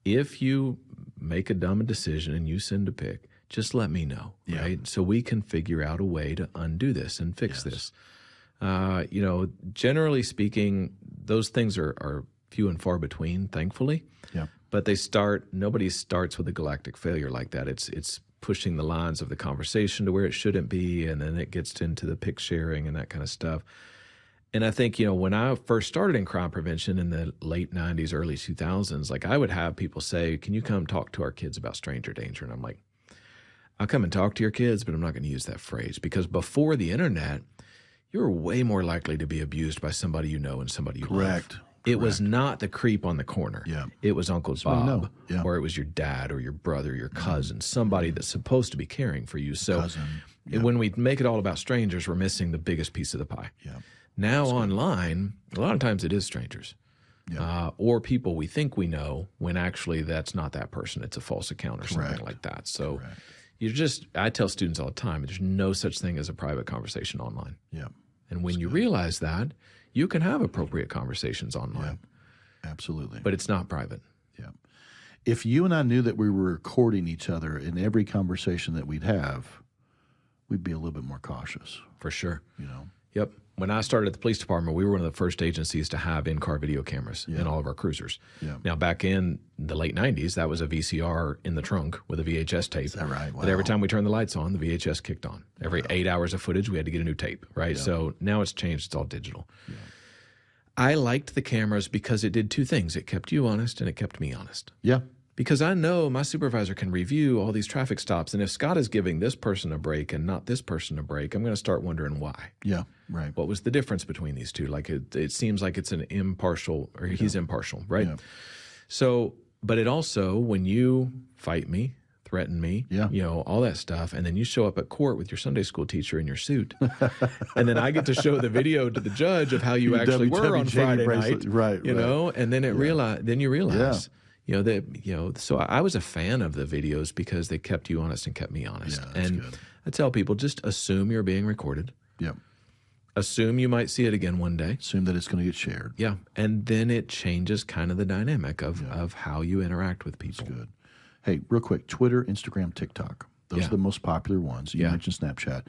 Speaker 2: If you make a dumb decision and you send a pic, just let me know, right? So we can figure out a way to undo this and fix this. Generally speaking, those things are few and far between, thankfully. Yeah. But nobody starts with a galactic failure like that. It's pushing the lines of the conversation to where it shouldn't be, and then it gets into the pic sharing and that kind of stuff. And I think, when I first started in crime prevention in the late 90s, early 2000s, I would have people say, can you come talk to our kids about stranger danger? And I'm like, I'll come and talk to your kids, but I'm not going to use that phrase because before the internet, you were way more likely to be abused by somebody you know and somebody you love. It was not the creep on the corner. Yeah. It was Uncle Bob or it was your dad or your brother, your cousin, somebody that's supposed to be caring for you. So when we make it all about strangers, we're missing the biggest piece of the pie. Yeah. Now online, a lot of times it is strangers. or people we think we know when actually that's not that person. It's a false account or something like that. So I tell students all the time, there's no such thing as a private conversation online.
Speaker 1: Yeah.
Speaker 2: And when you realize that, you can have appropriate conversations online.
Speaker 1: Yeah. Absolutely.
Speaker 2: But it's not private.
Speaker 1: Yeah. If you and I knew that we were recording each other in every conversation that we'd have, we'd be a little bit more cautious.
Speaker 2: For sure.
Speaker 1: You know?
Speaker 2: Yep. When I started at the police department, we were one of the first agencies to have in-car video cameras in all of our cruisers. Yeah. Now, back in the late 90s, that was a VCR in the trunk with a VHS tape.
Speaker 1: Is that right? Wow.
Speaker 2: But every time we turned the lights on, the VHS kicked on. Every 8 hours of footage, we had to get a new tape, right? Yeah. So now it's changed. It's all digital. Yeah. I liked the cameras because it did two things. It kept you honest and it kept me honest.
Speaker 1: Yeah.
Speaker 2: Because I know my supervisor can review all these traffic stops, and if Scott is giving this person a break and not this person a break, I'm going to start wondering why.
Speaker 1: Yeah, right.
Speaker 2: What was the difference between these two? Like it seems like it's an impartial, or he's impartial, right? Yeah. So, but it also, when you fight me, threaten me, you know, all that stuff, and then you show up at court with your Sunday school teacher in your suit, and then I get to show the video to the judge of how you actually were on Friday night,
Speaker 1: right?
Speaker 2: You know, and then then you realize. You know, so I was a fan of the videos because they kept you honest and kept me honest.
Speaker 1: Yeah, that's good.
Speaker 2: I tell people, just assume you're being recorded.
Speaker 1: Yep.
Speaker 2: Assume you might see it again one day.
Speaker 1: Assume that it's going to get shared.
Speaker 2: Yeah. And then it changes kind of the dynamic of how you interact with people.
Speaker 1: That's good. Hey, real quick, Twitter, Instagram, TikTok. Those are the most popular ones. You mentioned Snapchat.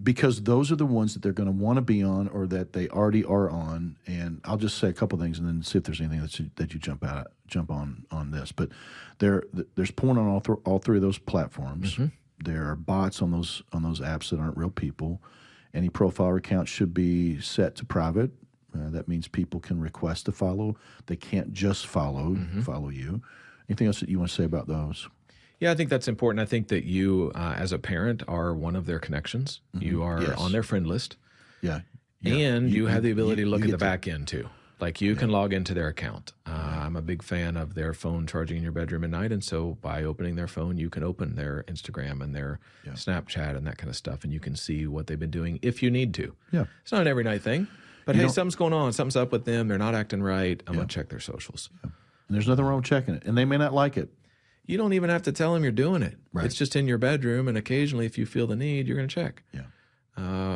Speaker 1: Because those are the ones that they're going to want to be on or that they already are on. And I'll just say a couple things and then see if there's anything that you jump on this. But there's porn on all three of those platforms. Mm-hmm. There are bots on those apps that aren't real people. Any profile or account should be set to private. That means people can request to follow. They can't just follow you. Anything else that you want to say about those?
Speaker 2: Yeah, I think that's important. I think that you, as a parent, are one of their connections. Mm-hmm. You are on their friend list. Yeah. And you have the ability to look at the back end, too. Like you can log into their account. I'm a big fan of their phone charging in your bedroom at night. And so by opening their phone, you can open their Instagram and their Snapchat and that kind of stuff. And you can see what they've been doing if you need to. Yeah. It's not an every night thing. But hey, something's going on. Something's up with them. They're not acting right. I'm going to check their socials. Yeah. And
Speaker 1: there's nothing wrong with checking it. And they may not like it.
Speaker 2: You don't even have to tell them you're doing it. Right. It's just in your bedroom, and occasionally, if you feel the need, you're going to check. Yeah.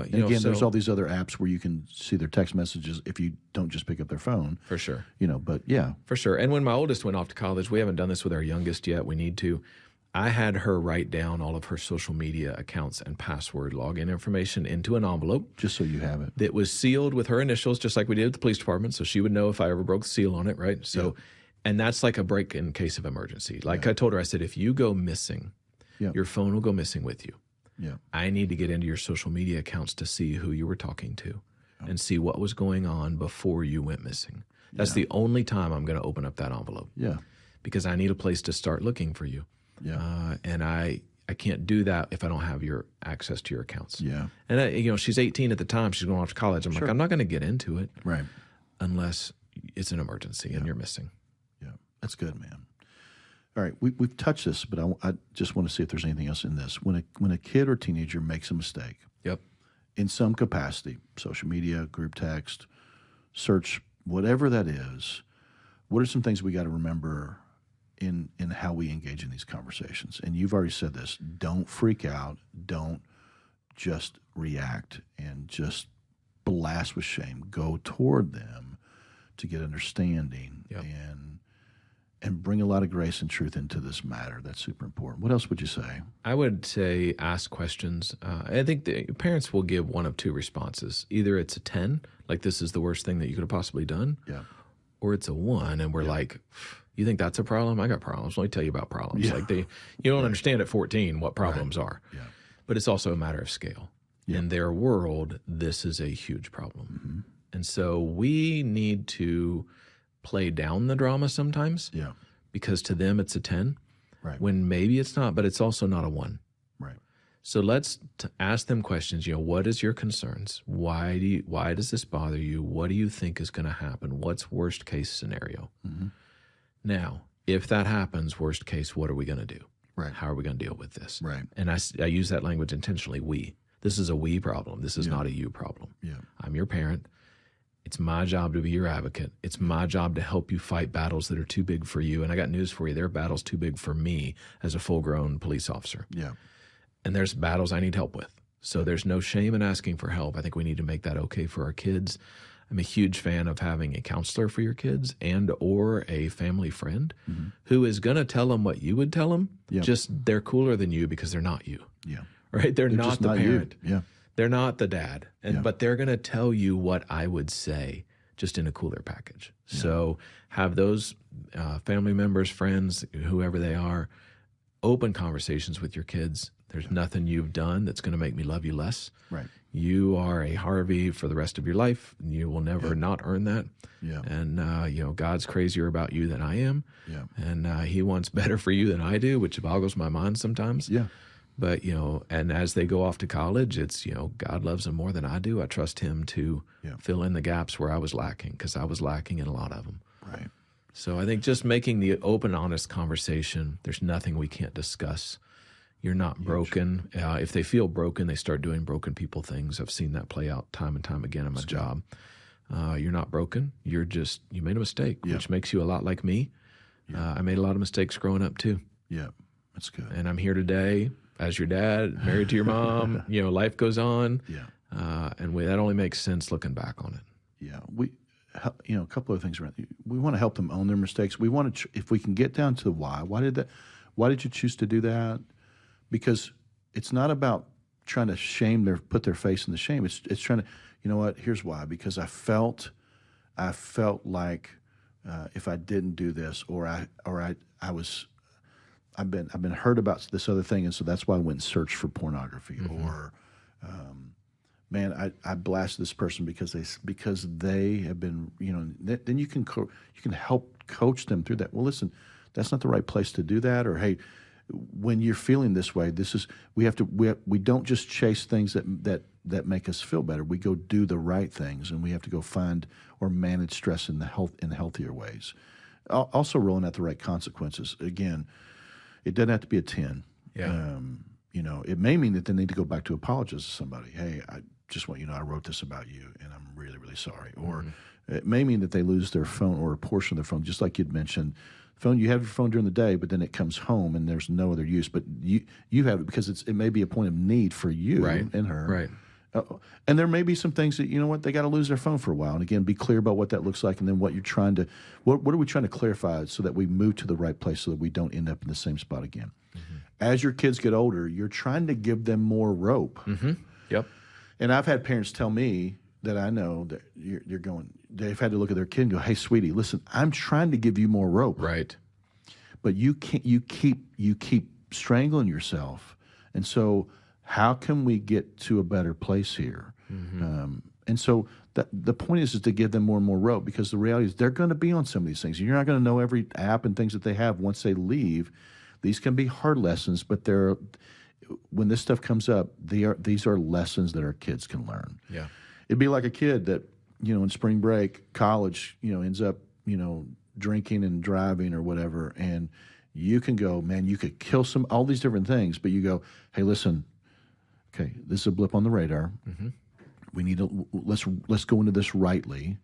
Speaker 1: There's all these other apps where you can see their text messages if you don't just pick up their phone.
Speaker 2: For sure.
Speaker 1: But yeah.
Speaker 2: For sure. And when my oldest went off to college, we haven't done this with our youngest yet. We need to. I had her write down all of her social media accounts and password login information into an envelope.
Speaker 1: Just so you have it.
Speaker 2: That was sealed with her initials, just like we did at the police department, so she would know if I ever broke the seal on it, right? So. Yeah. And that's like a break in case of emergency. Like I told her, I said, if you go missing, your phone will go missing with you. Yeah. I need to get into your social media accounts to see who you were talking to and see what was going on before you went missing. That's the only time I'm going to open up that envelope. Yeah. Because I need a place to start looking for you. Yeah. And I can't do that if I don't have your access to your accounts. Yeah. And she's 18 at the time. She's going off to college. I'm like, I'm not going to get into it. Right. Unless it's an emergency and you're missing.
Speaker 1: That's good, man. All right, we've touched this, but I just want to see if there's anything else in this. When a kid or teenager makes a mistake, in some capacity, social media, group text, search, whatever that is, what are some things we got to remember in how we engage in these conversations? And you've already said this: don't freak out, don't just react and just blast with shame. Go toward them to get understanding and bring a lot of grace and truth into this matter. That's super important. What else would you say?
Speaker 2: I would say ask questions. I think the parents will give one of two responses. Either it's a 10, like this is the worst thing that you could have possibly done, or it's a 1, and we're like, you think that's a problem? I got problems. Let me tell you about problems. Like you don't understand at 14 what problems are. Yeah. But it's also a matter of scale. Yeah. In their world, this is a huge problem. Mm-hmm. And so we need to play down the drama sometimes, because to them it's a 10, when maybe it's not, but it's also not a 1. Right. So let's ask them questions. What is your concerns? Why does this bother you? What do you think is going to happen? What's worst case scenario? Mm-hmm. Now, if that happens, worst case, what are we going to do? Right. How are we going to deal with this? Right. And I use that language intentionally. We. This is a we problem. This is not a you problem. Yeah. I'm your parent. It's my job to be your advocate. It's my job to help you fight battles that are too big for you. And I got news for you. There are battles too big for me as a full-grown police officer.
Speaker 1: Yeah.
Speaker 2: And there's battles I need help with. So there's no shame in asking for help. I think we need to make that okay for our kids. I'm a huge fan of having a counselor for your kids and or a family friend who is going to tell them what you would tell them.
Speaker 1: Yeah.
Speaker 2: Just they're cooler than you because they're not you.
Speaker 1: Yeah.
Speaker 2: Right? They're not
Speaker 1: just
Speaker 2: the
Speaker 1: not you.
Speaker 2: parent.
Speaker 1: Yeah.
Speaker 2: They're not the dad. But they're going to tell you what I would say just in a cooler package. Yeah. So have those family members, friends, whoever they are, open conversations with your kids. There's nothing you've done that's going to make me love you less.
Speaker 1: Right.
Speaker 2: You are a Harvey for the rest of your life. And you will never not earn that.
Speaker 1: Yeah.
Speaker 2: And, God's crazier about you than I am.
Speaker 1: Yeah.
Speaker 2: And he wants better for you than I do, which boggles my mind sometimes.
Speaker 1: Yeah.
Speaker 2: But, and as they go off to college, it's, God loves them more than I do. I trust him to fill in the gaps where I was lacking, because I was lacking in a lot of them.
Speaker 1: Right.
Speaker 2: So I think just making the open, honest conversation, there's nothing we can't discuss. You're not broken. If they feel broken, they start doing broken people things. I've seen that play out time and time again in my job. You're not broken. You made a mistake, which makes you a lot like me. I made a lot of mistakes growing up too.
Speaker 1: Yeah, that's good.
Speaker 2: And I'm here today as your dad, married to your mom. Life goes on.
Speaker 1: Yeah.
Speaker 2: And that only makes sense looking back on it.
Speaker 1: Yeah. A couple of things around. We want to help them own their mistakes. We want to, if we can get down to the why. Why did you choose to do that? Because it's not about trying to put their face in the shame. It's trying to, you know what? Here's why. Because I felt like if I didn't do this, I've been hurt about this other thing, and so that's why I went and searched for pornography. Or, man, I blasted this person because they have been, then you can help coach them through that. Well, listen, that's not the right place to do that. Or, hey, when you're feeling this way, we don't just chase things that make us feel better. We go do the right things, and we have to go find or manage stress in healthier ways. Also, rolling out the right consequences. Again, it doesn't have to be a 10.
Speaker 2: Yeah.
Speaker 1: It may mean that they need to go back to apologize to somebody. Hey, I just want you to know I wrote this about you, and I'm really, really sorry. Or it may mean that they lose their phone or a portion of their phone, just like you'd mentioned. You have your phone during the day, but then it comes home and there's no other use. But you have it because it may be a point of need for you and her.
Speaker 2: Right.
Speaker 1: And there may be some things that, they got to lose their phone for a while. And again, be clear about what that looks like, and then what you're trying to, what are we trying to clarify so that we move to the right place so that we don't end up in the same spot again. As your kids get older, you're trying to give them more rope.
Speaker 2: Yep.
Speaker 1: And I've had parents tell me that I know that they've had to look at their kid and go, hey, sweetie, listen, I'm trying to give you more rope.
Speaker 2: Right.
Speaker 1: But you keep strangling yourself. And so how can we get to a better place here? And so the point is to give them more and more rope, because the reality is they're going to be on some of these things. You're not going to know every app and things that they have once they leave. These can be hard lessons, but when this stuff comes up, these are lessons that our kids can learn.
Speaker 2: Yeah.
Speaker 1: It'd be like a kid that, in spring break, college, ends up, drinking and driving or whatever. And you can go, man, you could kill all these different things, but you go, hey, listen, okay, this is a blip on the radar. We need to, let's go into this rightly,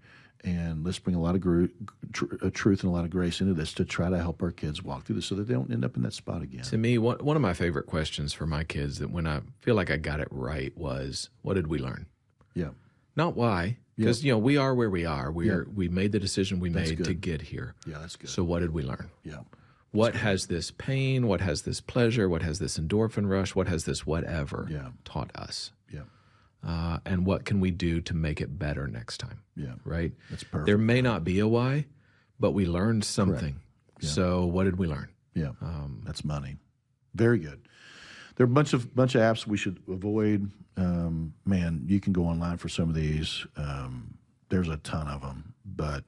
Speaker 1: and let's bring a lot of truth and a lot of grace into this to try to help our kids walk through this so that they don't end up in that spot again.
Speaker 2: To me, one of my favorite questions for my kids, that when I feel like I got it right, was, what did we learn?
Speaker 1: Yeah.
Speaker 2: Not why, because we are where we are. We made the decision we made to get here.
Speaker 1: Yeah, that's good.
Speaker 2: So what did we learn?
Speaker 1: Yeah.
Speaker 2: What has this pain? What has this pleasure? What has this endorphin rush? What has this whatever taught us?
Speaker 1: Yeah.
Speaker 2: And what can we do to make it better next time?
Speaker 1: Yeah.
Speaker 2: Right?
Speaker 1: That's perfect.
Speaker 2: There may not be a why, but we learned something.
Speaker 1: Yeah.
Speaker 2: So what did we learn?
Speaker 1: Yeah. That's money. Very good. There are a bunch of apps we should avoid. Man, you can go online for some of these. There's a ton of them, but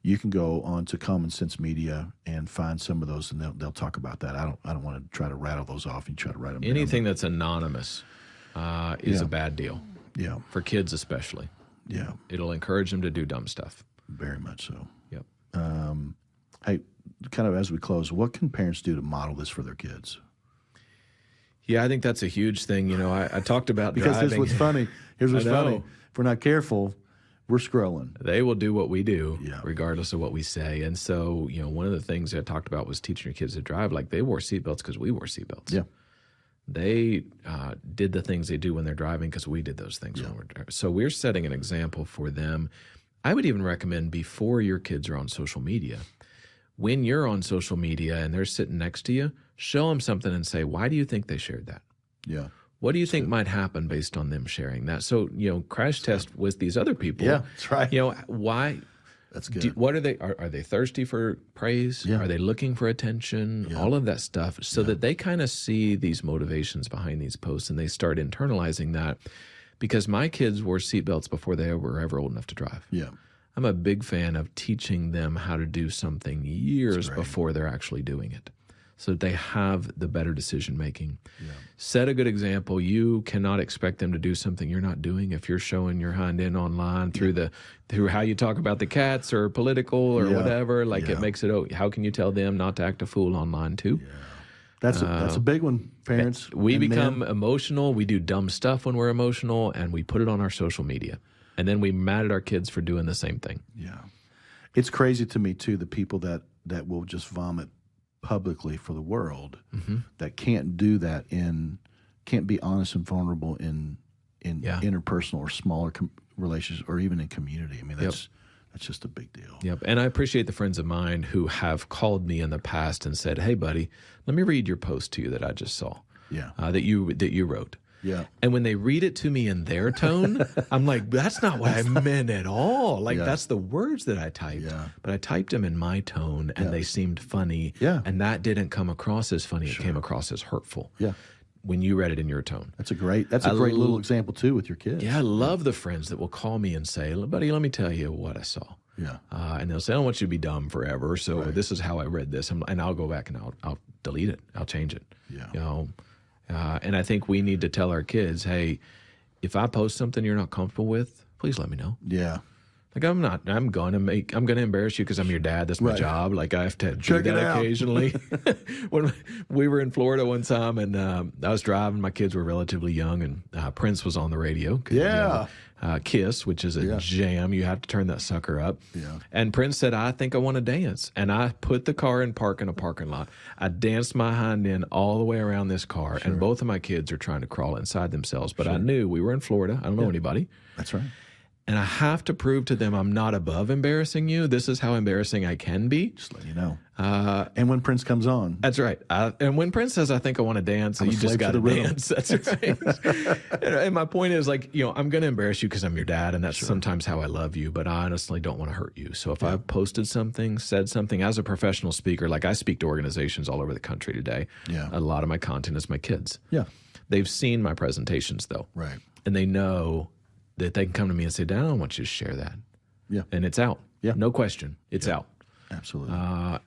Speaker 1: you can go on to Common Sense Media and find some of those, and they'll talk about that. I don't want to try to rattle those off and try to write them down.
Speaker 2: Anything that's anonymous is a bad deal.
Speaker 1: Yeah.
Speaker 2: For kids especially.
Speaker 1: Yeah.
Speaker 2: It'll encourage them to do dumb stuff.
Speaker 1: Very much so.
Speaker 2: Yep.
Speaker 1: Hey, kind of as we close, what can parents do to model this for their kids?
Speaker 2: Yeah, I think that's a huge thing. I talked about
Speaker 1: because
Speaker 2: driving.
Speaker 1: here's what's funny. Here's what's funny. If we're not careful, we're scrolling.
Speaker 2: They will do what we do,
Speaker 1: Yeah.
Speaker 2: regardless of what we say. And so, one of the things I talked about was teaching your kids to drive. Like, they wore seatbelts because we wore seatbelts.
Speaker 1: Yeah.
Speaker 2: They did the things they do when they're driving because we did those things when we're driving. So we're setting an example for them. I would even recommend before your kids are on social media, when you're on social media and they're sitting next to you, show them something and say, why do you think they shared that?
Speaker 1: Yeah.
Speaker 2: What do you think might happen based on them sharing that? So, crash test with these other people.
Speaker 1: Yeah, that's right.
Speaker 2: Why?
Speaker 1: That's good.
Speaker 2: What are they? Are they thirsty for praise?
Speaker 1: Yeah.
Speaker 2: Are they looking for attention?
Speaker 1: Yeah.
Speaker 2: All of that stuff, so that they kind of see these motivations behind these posts and they start internalizing that. Because my kids wore seatbelts before they were ever old enough to drive.
Speaker 1: Yeah.
Speaker 2: I'm a big fan of teaching them how to do something years before they're actually doing it, so that they have the better decision making.
Speaker 1: Yeah.
Speaker 2: Set a good example. You cannot expect them to do something you're not doing if you're showing your hind end online through how you talk about the cats or political or whatever. Like it makes it. How can you tell them not to act a fool online too?
Speaker 1: Yeah. That's a big one, parents.
Speaker 2: We become emotional. We do dumb stuff when we're emotional, and we put it on our social media, and then we mad at our kids for doing the same thing.
Speaker 1: Yeah, it's crazy to me too. The people that will just vomit publicly for the world, that can't do that can't be honest and vulnerable in interpersonal or smaller relationships or even in community. I mean, that's just a big deal.
Speaker 2: Yep. And I appreciate the friends of mine who have called me in the past and said, "Hey, buddy, let me read your post to you that I just saw.
Speaker 1: Yeah.
Speaker 2: That you wrote."
Speaker 1: Yeah.
Speaker 2: And when they read it to me in their tone, I'm like, that's not what I meant at all. Like, that's the words that I typed.
Speaker 1: Yeah.
Speaker 2: But I typed them in my tone, and they seemed funny.
Speaker 1: Yeah.
Speaker 2: And that didn't come across as funny. It came across as hurtful.
Speaker 1: Yeah.
Speaker 2: When you read it in your tone.
Speaker 1: That's a great little example too with your kids.
Speaker 2: Yeah, I love the friends that will call me and say, "Buddy, let me tell you what I saw."
Speaker 1: Yeah.
Speaker 2: And they'll say, "I don't want you to be dumb forever, so this is how I read this." And I'll go back and I'll delete it. I'll change it.
Speaker 1: Yeah.
Speaker 2: And I think we need to tell our kids, "Hey, if I post something you're not comfortable with, please let me know."
Speaker 1: Yeah.
Speaker 2: Like, I'm going to embarrass you because I'm your dad. That's my job. Like, I have to do
Speaker 1: Check it
Speaker 2: that
Speaker 1: out.
Speaker 2: occasionally. When we were in Florida one time, and I was driving, my kids were relatively young, and Prince was on the radio. Kiss, which is a jam. You have to turn that sucker up.
Speaker 1: Yeah.
Speaker 2: And Prince said, "I think I want to dance." And I put the car in park in a parking lot. I danced my hind end all the way around this car, and both of my kids are trying to crawl inside themselves. But I knew we were in Florida. I don't know anybody.
Speaker 1: That's right.
Speaker 2: And I have to prove to them I'm not above embarrassing you. This is how embarrassing I can be.
Speaker 1: Just let you know. And when Prince comes on.
Speaker 2: That's right. And when Prince says, "I think I want to dance," you just got to dance. That's right. And my point is, like, I'm going to embarrass you because I'm your dad, and that's sometimes how I love you, but I honestly don't want to hurt you. So if I posted something, said something, as a professional speaker, like I speak to organizations all over the country today, a lot of my content is my kids.
Speaker 1: Yeah.
Speaker 2: They've seen my presentations, though.
Speaker 1: Right.
Speaker 2: And they know that they can come to me and say, "Dad, I don't want you to share that."
Speaker 1: Yeah.
Speaker 2: And it's out.
Speaker 1: Yeah.
Speaker 2: No question. It's out.
Speaker 1: Absolutely.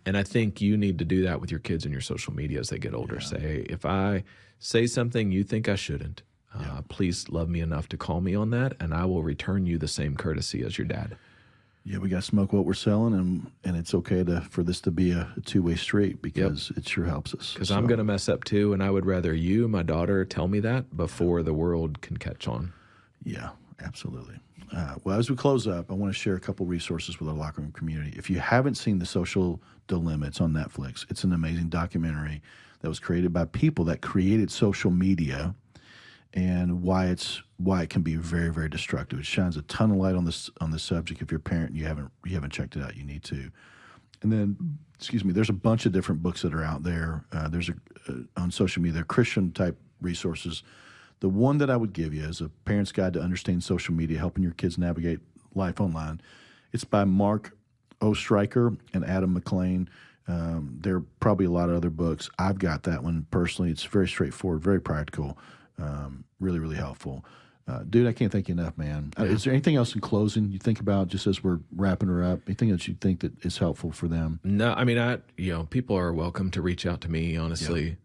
Speaker 2: And I think you need to do that with your kids and your social media as they get older. Say, if I say something you think I shouldn't, please love me enough to call me on that, and I will return you the same courtesy as your dad.
Speaker 1: Yeah, we got to smoke what we're selling, and it's okay for this to be a two-way street because it sure helps us.
Speaker 2: Because I'm going to mess up too, and I would rather you, my daughter, tell me that before the world can catch on.
Speaker 1: Yeah, absolutely. Well, as we close up, I want to share a couple resources with our locker room community. If you haven't seen The Social Dilemma, it's on Netflix. It's an amazing documentary that was created by people that created social media and why it can be very, very destructive. It shines a ton of light on this subject. If you're a parent and you haven't checked it out, you need to. And then, there's a bunch of different books that are out there. There's on social media, they're Christian type resources. The one that I would give you is A Parent's Guide to Understanding Social Media, Helping Your Kids Navigate Life Online. It's by Mark Ostreicher and Adam McLean. There are probably a lot of other books. I've got that one personally. It's very straightforward, very practical, really, really helpful. Dude, I can't thank you enough, man. Is there anything else in closing you think about just as we're wrapping her up? Anything that you think that is helpful for them?
Speaker 2: No, I mean, people are welcome to reach out to me, honestly.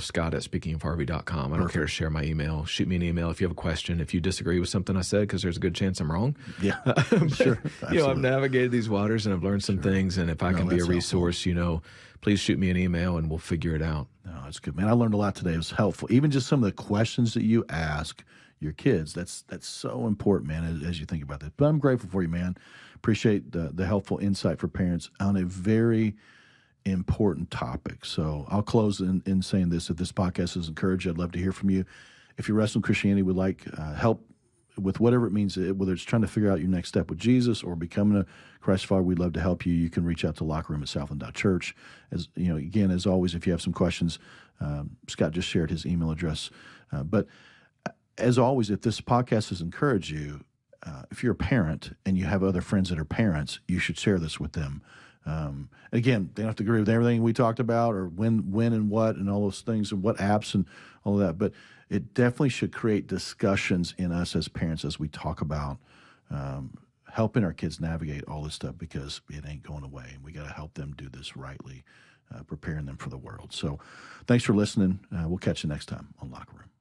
Speaker 2: Scott at speakingofharvey.com. I don't care to share my email. Shoot me an email if you have a question. If you disagree with something I said, because there's a good chance I'm wrong.
Speaker 1: Yeah,
Speaker 2: sure. I've navigated these waters and I've learned some things. And if I can be a resource, please shoot me an email and we'll figure it out.
Speaker 1: No, that's good, man. I learned a lot today. It was helpful. Even just some of the questions that you ask, your kids. That's so important, man, as you think about that. But I'm grateful for you, man. Appreciate the helpful insight for parents on a very important topic. So I'll close in saying this. If this podcast has encouraged you, I'd love to hear from you. If you're wrestling Christianity, would like help with whatever it means, whether it's trying to figure out your next step with Jesus or becoming a Christ follower, we'd love to help you. You can reach out to lockerroom@southland.church. As you know, again, as always, if you have some questions, Scott just shared his email address. But as always, if this podcast has encouraged you, if you're a parent and you have other friends that are parents, you should share this with them. Again, they don't have to agree with everything we talked about or when and what and all those things and what apps and all of that. But it definitely should create discussions in us as parents as we talk about helping our kids navigate all this stuff, because it ain't going away. And we got to help them do this rightly, preparing them for the world. So thanks for listening. We'll catch you next time on Locker Room.